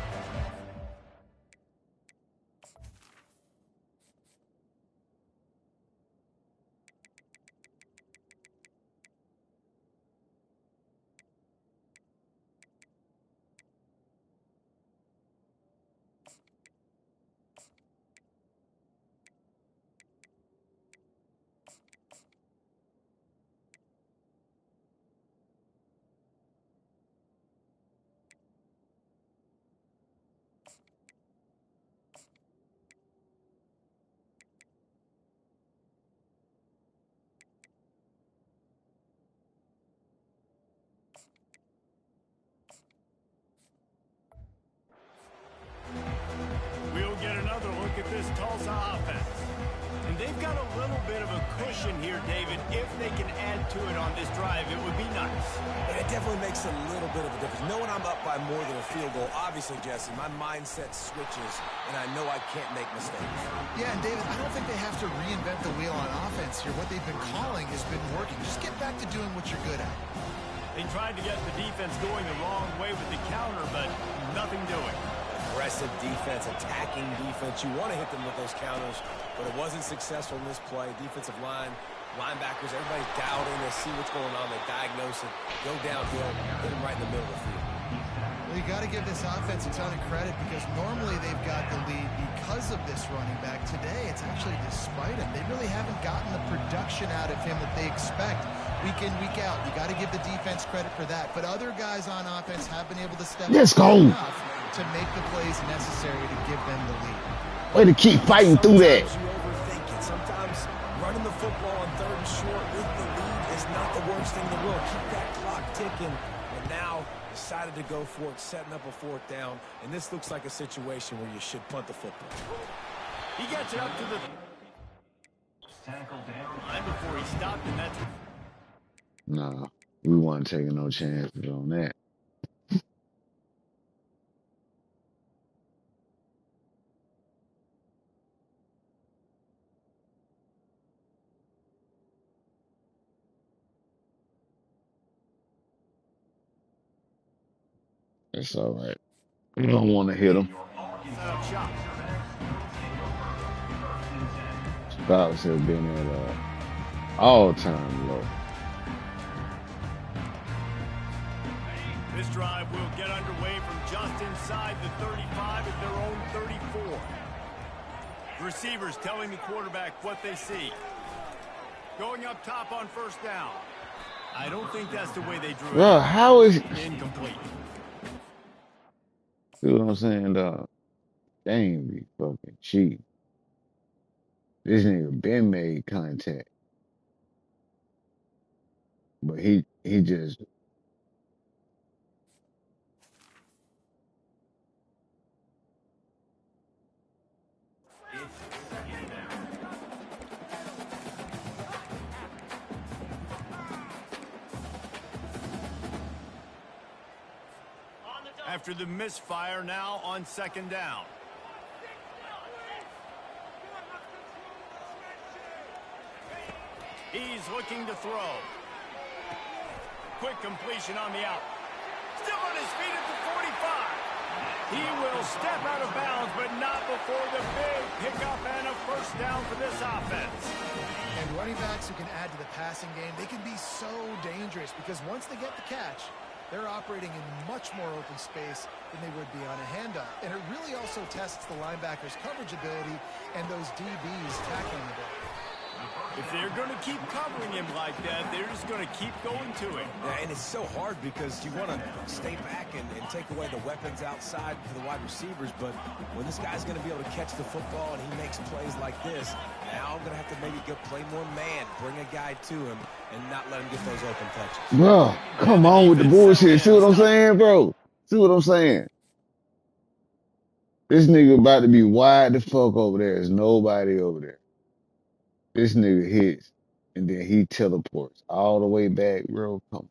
got a little bit of a cushion here, David. If they can add to it on this drive, it would be nice. It definitely makes a little bit of a difference. Knowing I'm up by more than a field goal, obviously, Jesse, my mindset switches, and I know I can't make mistakes. Yeah, and David, I don't think they have to reinvent the wheel on offense here. What they've been calling has been working. Just get back to doing what you're good at. They tried to get the defense going the wrong way with the counter, but nothing doing. Aggressive defense, attacking defense. You want to hit them with those counters, but it wasn't successful in this play. Defensive line, linebackers, everybody's dialed in. They see what's going on. They diagnose it, go downhill, hit them right in the middle of the field. Well, you got to give this offense a ton of credit because normally they've got the lead because of this running back. Today, it's actually despite him. They really haven't gotten the production out of him that they expect week in, week out. You got to give the defense credit for that. But other guys on offense have been able to step up enough to make the plays necessary to give them the lead. Way to keep fighting through that. Sometimes you overthink it. Sometimes running the football on 3rd and short with the lead is not the worst thing in the world. Keep that clock ticking. And now decided to go for it, setting up a 4th down. And this looks like a situation where you should punt the football. He gets it up to the line before he stopped, and that's... Nah, we weren't taking no chances on that. It's all right. We don't want to hit him. Set up shop. Stops have been at all-time low. This drive will get underway from just inside the 35 at their own 34. Receivers telling the quarterback what they see. Going up top on 1st down. I don't think that's the way they drew it. Bro, how is... Incomplete. See what I'm saying, dog? They ain't be fucking cheap. This nigga been made contact. But he just... After the misfire, now on 2nd down. He's looking to throw. Quick completion on the out. Still on his feet at the 45. He will step out of bounds, but not before the big pickup and a 1st down for this offense. And running backs who can add to the passing game, they can be so dangerous because once they get the catch, they're operating in much more open space than they would be on a handoff. And it really also tests the linebackers' coverage ability and those DBs tackling the ball. If they're going to keep covering him like that, they're just going to keep going to him. Yeah, and it's so hard because you want to stay back and take away the weapons outside for the wide receivers, but when this guy's going to be able to catch the football and he makes plays like this, now I'm going to have to maybe go play more man, bring a guy to him, and not let him get those open touches. Bro, come on with the bullshit. See what I'm saying, bro? See what I'm saying? This nigga about to be wide the fuck over there. There's nobody over there. This nigga hits, and then he teleports all the way back, bro. Come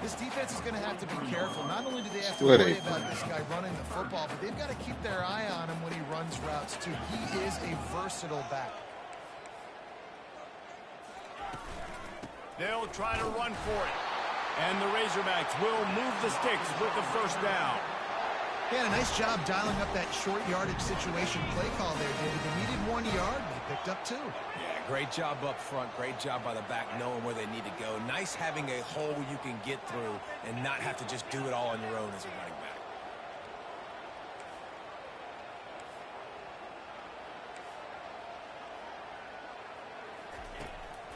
This defense is going to have to be careful. Not only do they have to Where worry they about playing? this guy running the football, but they've got to keep their eye on him when he runs routes, too. He is a versatile back. They'll try to run for it. And the Razorbacks will move the sticks with the first down. Yeah, a nice job dialing up that short yardage situation play call there, David. They needed 1 yard, and they picked up 2. Yeah, great job up front. Great job by the back knowing where they need to go. Nice having a hole you can get through and not have to just do it all on your own as a running back.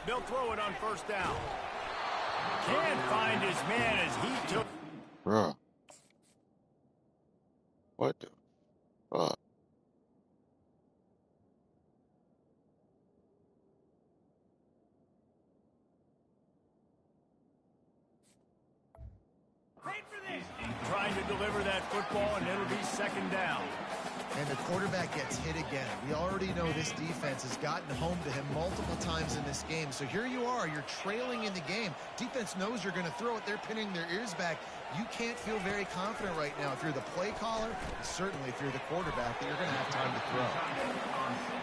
They'll throw it on first down. Can't find his man as he took. Bruh. What the fuck? Trying to deliver that football, and it'll be second down. And the quarterback gets hit again. We already know this defense has gotten home to him multiple times in this game. So here you are, you're trailing in the game. Defense knows you're going to throw it. They're pinning their ears back. You can't feel very confident right now if you're the play caller, and certainly if you're the quarterback, that you're going to have time to throw.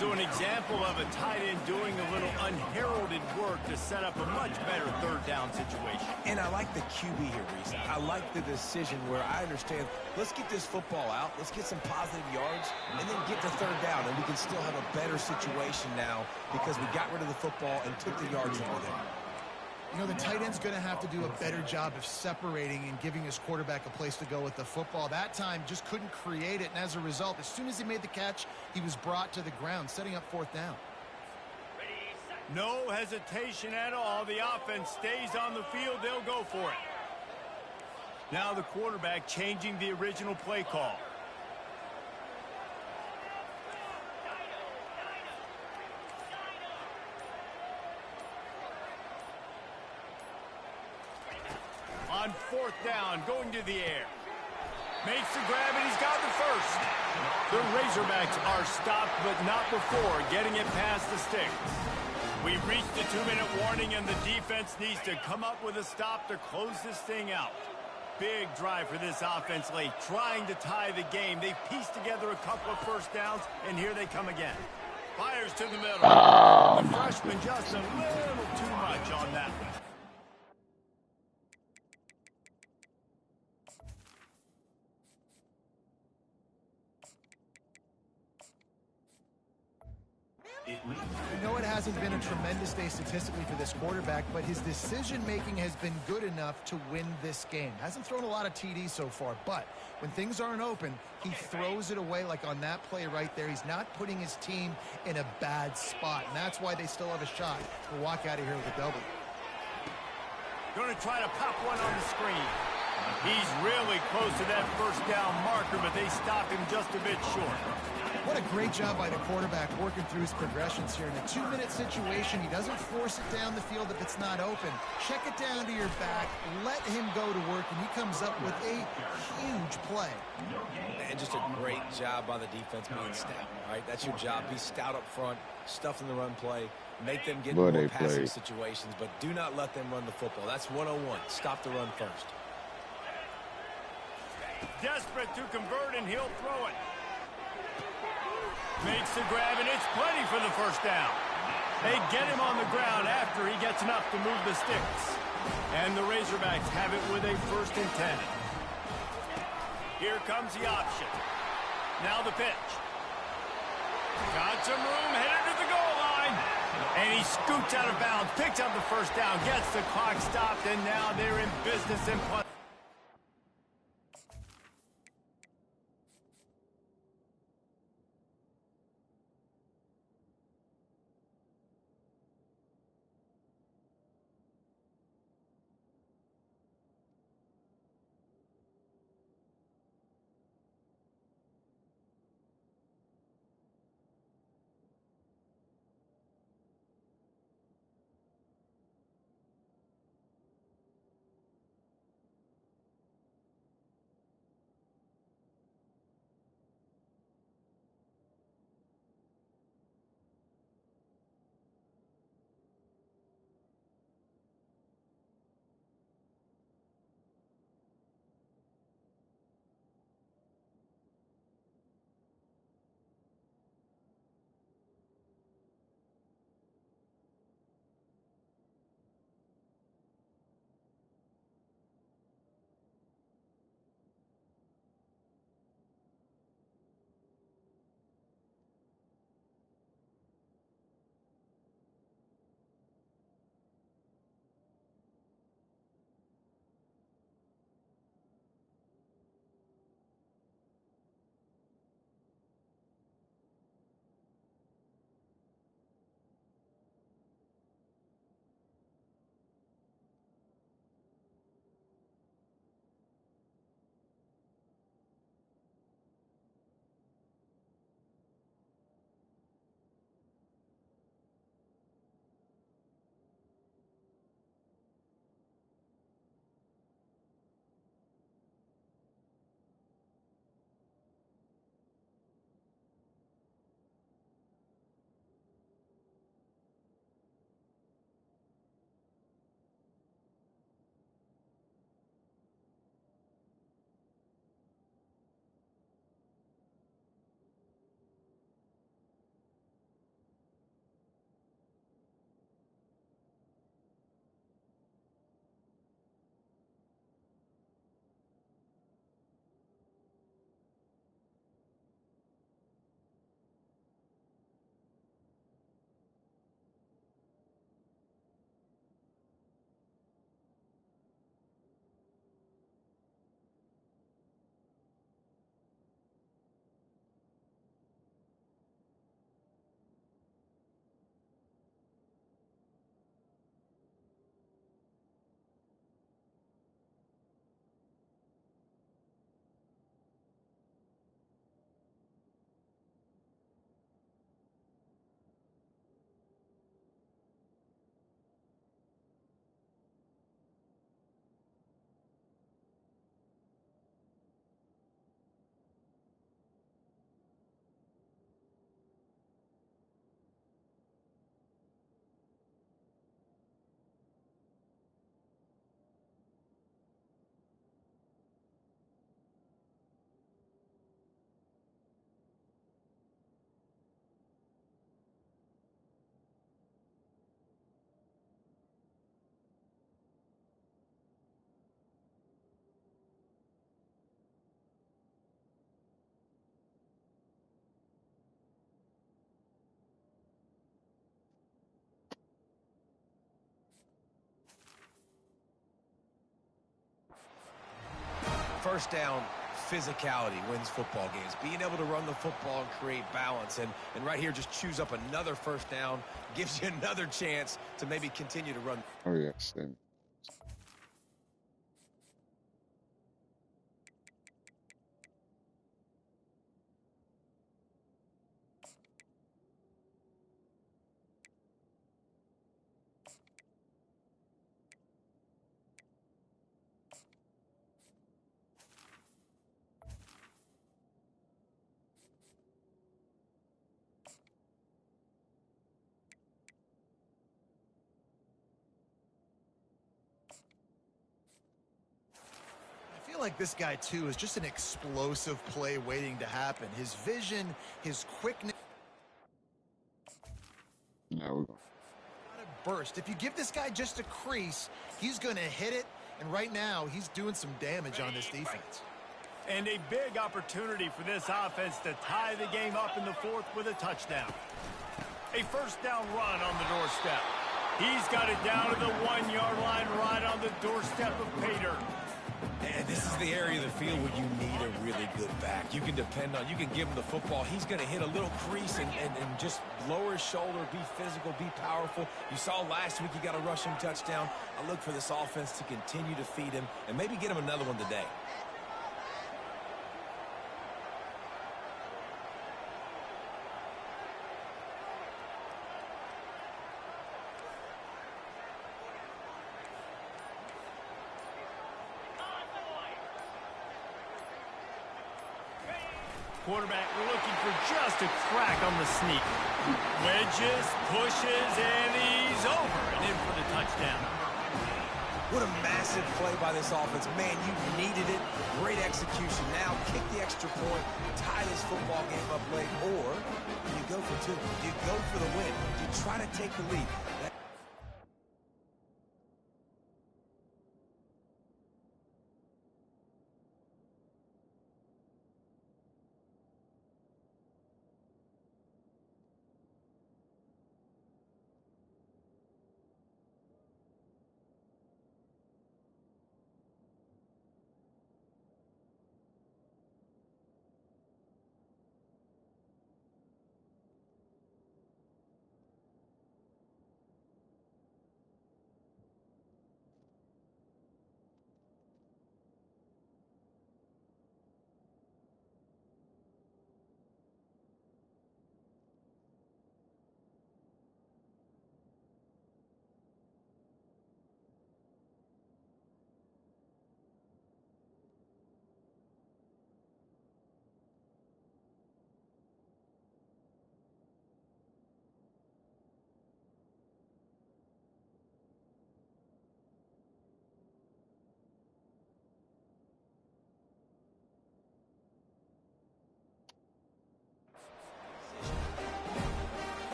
So an example of a tight end doing a little unheralded work to set up a much better third down situation. And I like the QB here, Reese. I like the decision where I understand, let's get this football out, let's get some positive yards, and then get to third down, and we can still have a better situation now because we got rid of the football and took the yards over there. You know, the tight end's going to have to do a better job of separating and giving his quarterback a place to go with the football. That time just couldn't create it, and as a result, as soon as he made the catch, he was brought to the ground, setting up fourth down. No hesitation at all. The offense stays on the field. They'll go for it. Now the quarterback changing the original play call. On fourth down, going to the air. Makes the grab, and he's got the first. The Razorbacks are stopped, but not before getting it past the sticks. We've reached the 2-minute warning, and the defense needs to come up with a stop to close this thing out. Big drive for this offense late, trying to tie the game. They pieced together a couple of first downs, and here they come again. Fires to the middle. The freshman just a little too much on that one. We know it hasn't been a tremendous day statistically for this quarterback, but his decision-making has been good enough to win this game. Hasn't thrown a lot of TDs so far, but when things aren't open, he throws it away like on that play right there. He's not putting his team in a bad spot, and that's why they still have a shot to walk out of here with a W. Going to try to pop one on the screen. He's really close to that first down marker, but they stopped him just a bit short. What a great job by the quarterback working through his progressions here. In a 2-minute situation, he doesn't force it down the field if it's not open. Check it down to your back, let him go to work, and he comes up with a huge play. And just a great job by the defense being stout, right? That's your job. Be stout up front, stuff in the run play, make them get more passing situations, but do not let them run the football. That's 101. Stop the run first. Desperate to convert, and he'll throw it. Makes the grab, and it's plenty for the first down. They get him on the ground after he gets enough to move the sticks. And the Razorbacks have it with a 1st and 10. Here comes the option. Now the pitch. Got some room, headed to the goal line. And he scoots out of bounds, picks up the first down, gets the clock stopped, and now they're in business and play. first down physicality wins football games. Being able to run the football and create balance. And right here, just choose up another first down, gives you another chance to maybe continue to run. Oh, yes. And I feel like this guy, too, is just an explosive play waiting to happen. His vision, his quickness. now we're going. Burst. If you give this guy just a crease, he's going to hit it. And right now, he's doing some damage on this defense. And a big opportunity for this offense to tie the game up in the fourth with a touchdown. A first down run on the doorstep. He's got it down to the 1-yard line right on the doorstep of pay dirt. And this is the area of the field where you need a really good back. You can depend on, you can give him the football. He's going to hit a little crease and just lower his shoulder, be physical, be powerful. You saw last week he got a rushing touchdown. I look for this offense to continue to feed him and maybe get him another one today. Quarterback looking for just a crack on the sneak. Wedges, pushes, and he's over and in for the touchdown. What a massive play by this offense. Man, you needed it. Great execution. Now kick the extra point, tie this football game up late, or do you go for two? Do you go for the win? Do you try to take the lead?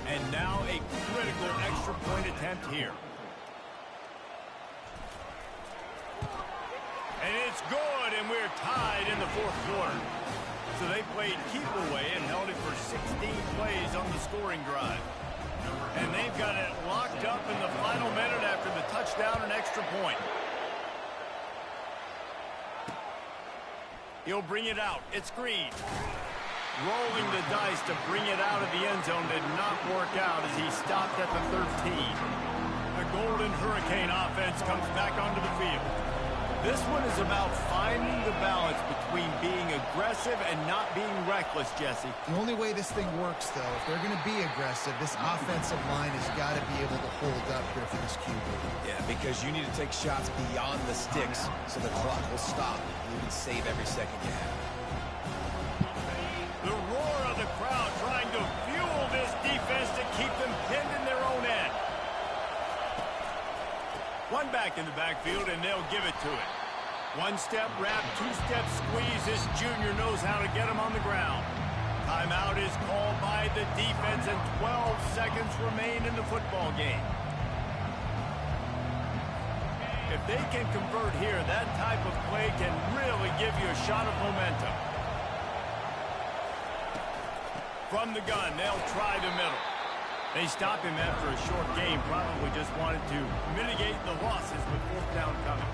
And now a critical extra point attempt here. And it's good, and we're tied in the fourth quarter. So they played keep away and held it for 16 plays on the scoring drive. And they've got it locked up in the final minute after the touchdown and extra point. He'll bring it out. It's Green. Rolling the dice to bring it out of the end zone did not work out as he stopped at the 13. The Golden Hurricane offense comes back onto the field. This one is about finding the balance between being aggressive and not being reckless, Jesse. The only way this thing works, though, if they're going to be aggressive, this offensive line has got to be able to hold up here for this QB. Yeah, because you need to take shots beyond the sticks so the clock will stop and you can save every second you have. The roar of the crowd trying to fuel this defense to keep them pinned in their own end. One back in the backfield, and they'll give it to it. One-step wrap, two-step squeeze. This junior knows how to get him on the ground. Timeout is called by the defense, and 12 seconds remain in the football game. If they can convert here, that type of play can really give you a shot of momentum. From the gun, they'll try the middle. They stop him after a short game, probably just wanted to mitigate the losses with fourth down coming.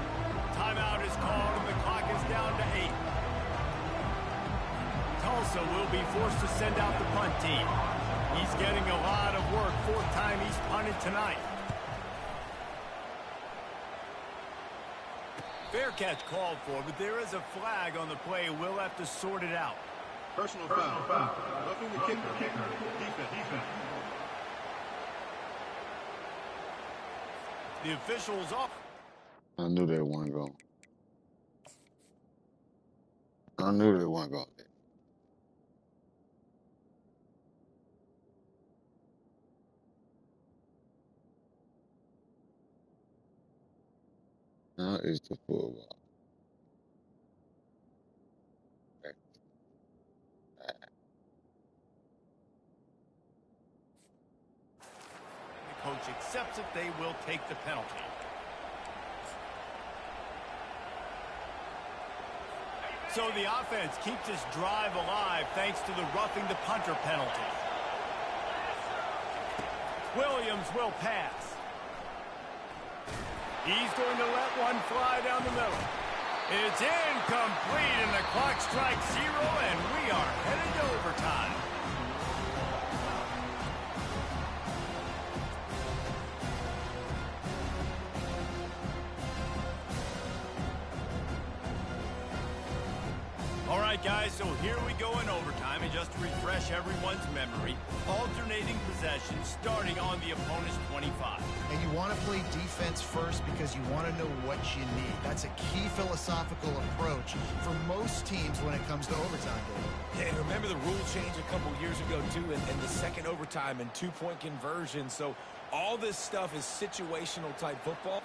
Timeout is called, and the clock is down to 8. Tulsa will be forced to send out the punt team. He's getting a lot of work. 4th time he's punted tonight. Fair catch called for, but there is a flag on the play. We'll have to sort it out. Personal foul. Roughing the kicker. Defense. The officials off. I knew they weren't going. I knew they weren't going. Now is the football. The coach accepts it. They will take the penalty. So the offense keeps this drive alive thanks to the roughing the punter penalty. Williams will pass. He's going to let one fly down the middle. It's incomplete, and the clock strikes 0, and we are headed to overtime. All right, guys, so here we go in overtime, and just to refresh everyone's memory, alternating possession starting on the opponent's 25. And you want to play defense first because you want to know what you need. That's a key philosophical approach for most teams when it comes to overtime, David. Yeah, remember the rule change a couple years ago, too, and the second overtime and 2-point conversion. So all this stuff is situational type football.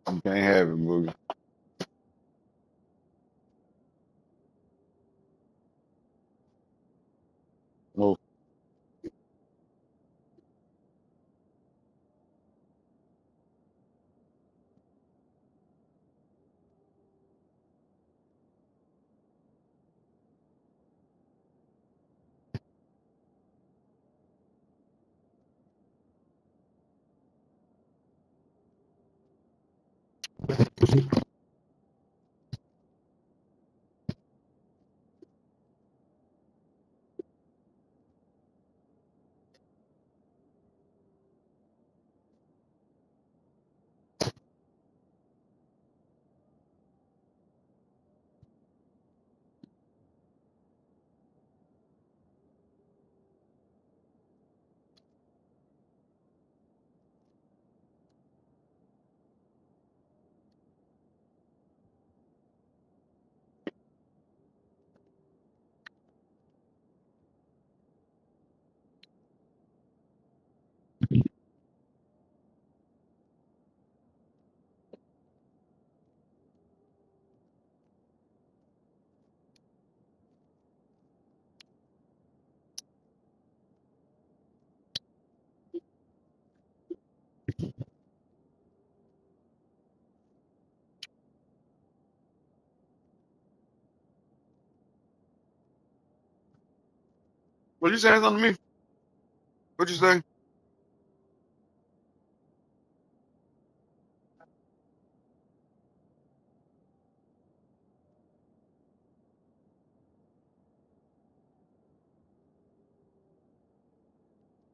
You can't have it, Boogie. No. What you saying something to me? What you say?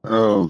Oh,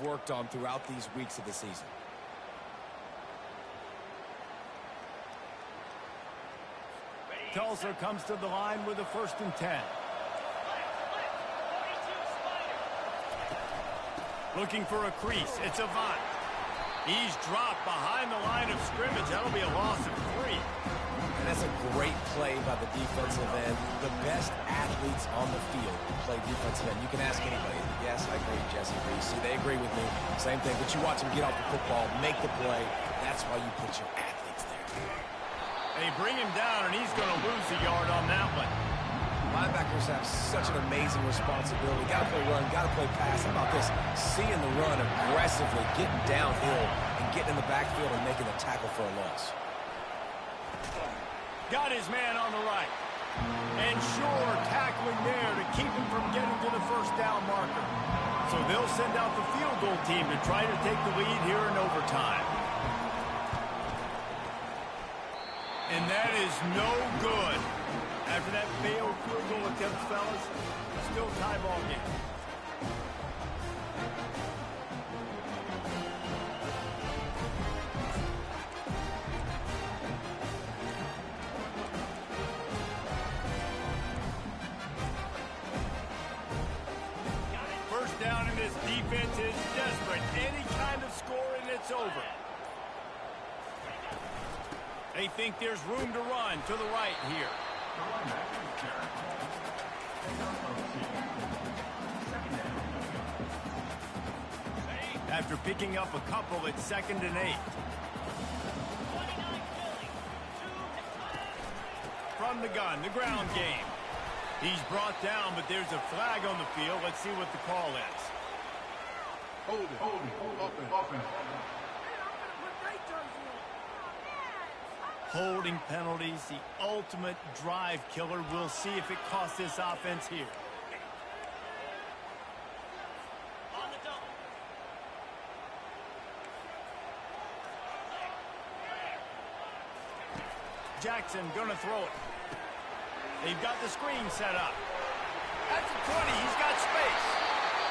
worked on throughout these weeks of the season. Tulsa comes to the line with a 1st and 10. Looking for a crease. It's Avant. He's dropped behind the line of scrimmage. That'll be a loss of 3. And that's a great play by the defensive end. The best athletes on the field play defensive end. You can ask anybody. Yes, I agree, Jesse Reese. See, they agree with me. Same thing. But you watch them get off the football, make the play. That's why you put your athletes there. They bring him down, and he's going to lose a yard on that one. Linebackers have such an amazing responsibility. Got to play run, got to play pass. How about this? Seeing the run aggressively, getting downhill, and getting in the backfield and making a tackle for a loss. Got his man on the right. And sure, tackling there to keep him from getting to the 1st down marker. So they'll send out the field goal team to try to take the lead here in overtime. And that is no good. After that failed field goal attempt, fellas, still tie ball game. First down, and this defense is desperate. Any kind of score and it's over. They think there's room to run to the right here. After picking up a couple, it's 2nd and 8. From the gun, the ground game. He's brought down, but there's a flag on the field. Let's see what the call is. Offense. Holding penalties, the ultimate drive killer. We'll see if it costs this offense here. Jackson gonna throw it. They've got the screen set up. At the 20, he's got space.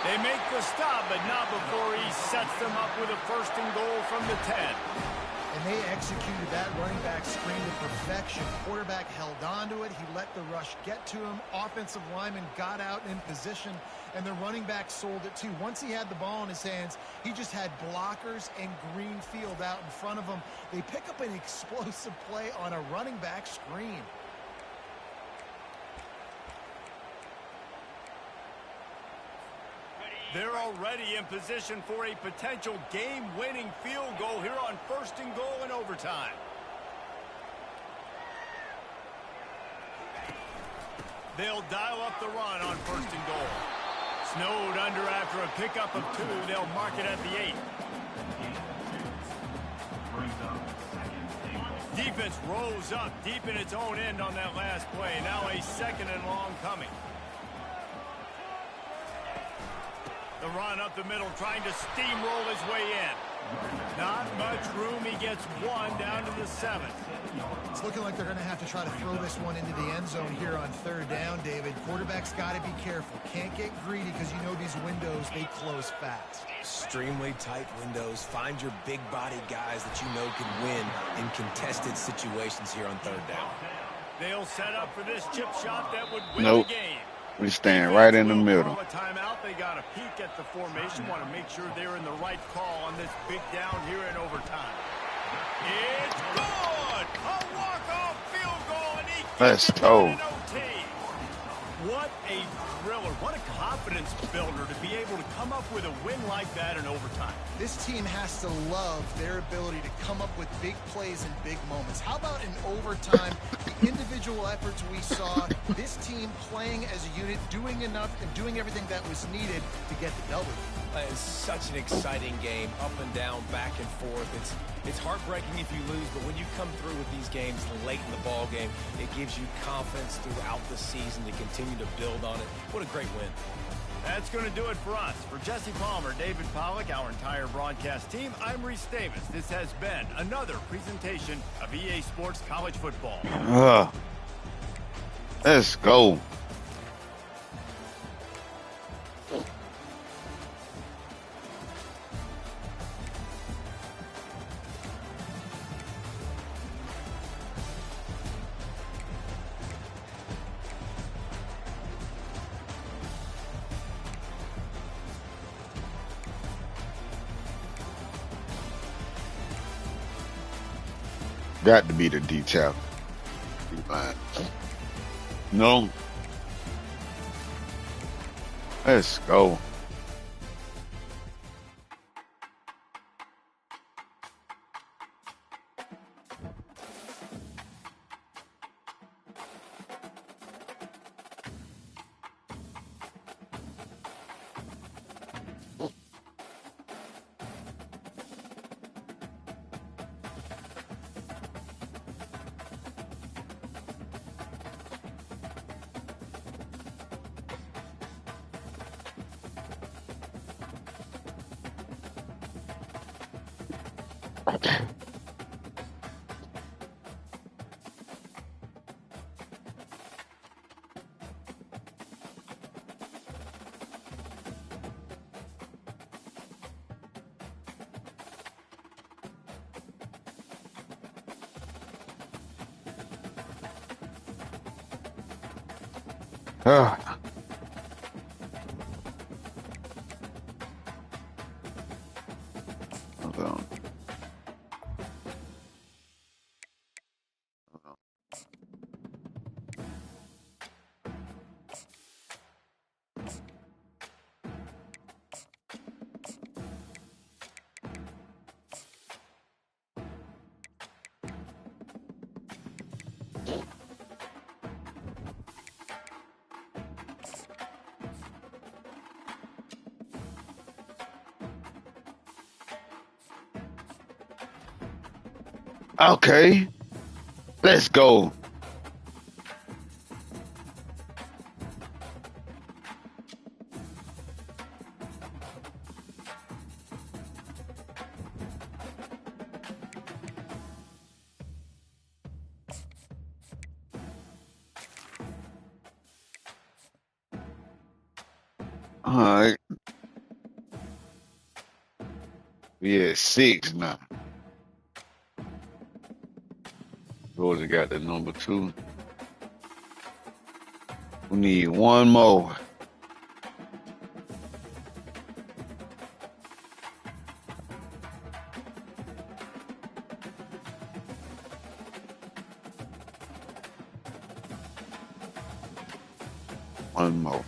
They make the stop, but not before he sets them up with a 1st and goal from the 10. And they executed that running back screen to perfection. Quarterback held on to it. He let the rush get to him. Offensive lineman got out in position, and the running back sold it too. Once he had the ball in his hands, he just had blockers and green field out in front of him. They pick up an explosive play on a running back screen. They're already in position for a potential game-winning field goal here on 1st and goal in overtime. They'll dial up the run on 1st and goal. Snowed under after a pickup of 2. They'll mark it at the 8. Defense rose up deep in its own end on that last play. Now a 2nd and long coming. The run up the middle, trying to steamroll his way in. Not much room. He gets 1 down to the 7th. It's looking like they're going to have to try to throw this one into the end zone here on 3rd down, David. Quarterback's got to be careful. Can't get greedy because you know these windows, they close fast. Extremely tight windows. Find your big body guys that you know can win in contested situations here on 3rd down. They'll set up for this chip shot that would win Nope. the game. We stand right in the middle. A timeout. They got a peek at the formation. Want to make sure they're in the right call on this big down here in overtime. It's good! A walk-off field goal, and he Let's gets it go. in OT. What a thriller. What a confidence builder to be able to come up with a win like that in overtime. This team has to love their ability to come up with big plays and big moments. How about in overtime, the individual efforts we saw, this team playing as a unit, doing enough and doing everything that was needed to get the W. It's such an exciting game, up and down, back and forth. It's heartbreaking if you lose, but when you come through with these games late in the ball game, it gives you confidence throughout the season to continue to build on it. What a great win. That's going to do it for us. For Jesse Palmer, David Pollack, our entire broadcast team, I'm Reese Davis. This has been another presentation of EA Sports College Football. Let's go. Got to be the D tackle. D-line. No. Let's go. Ah. Hold on. Okay. Let's go. All right. We at 6 now. Georgia got the number 2. We need one more. One more.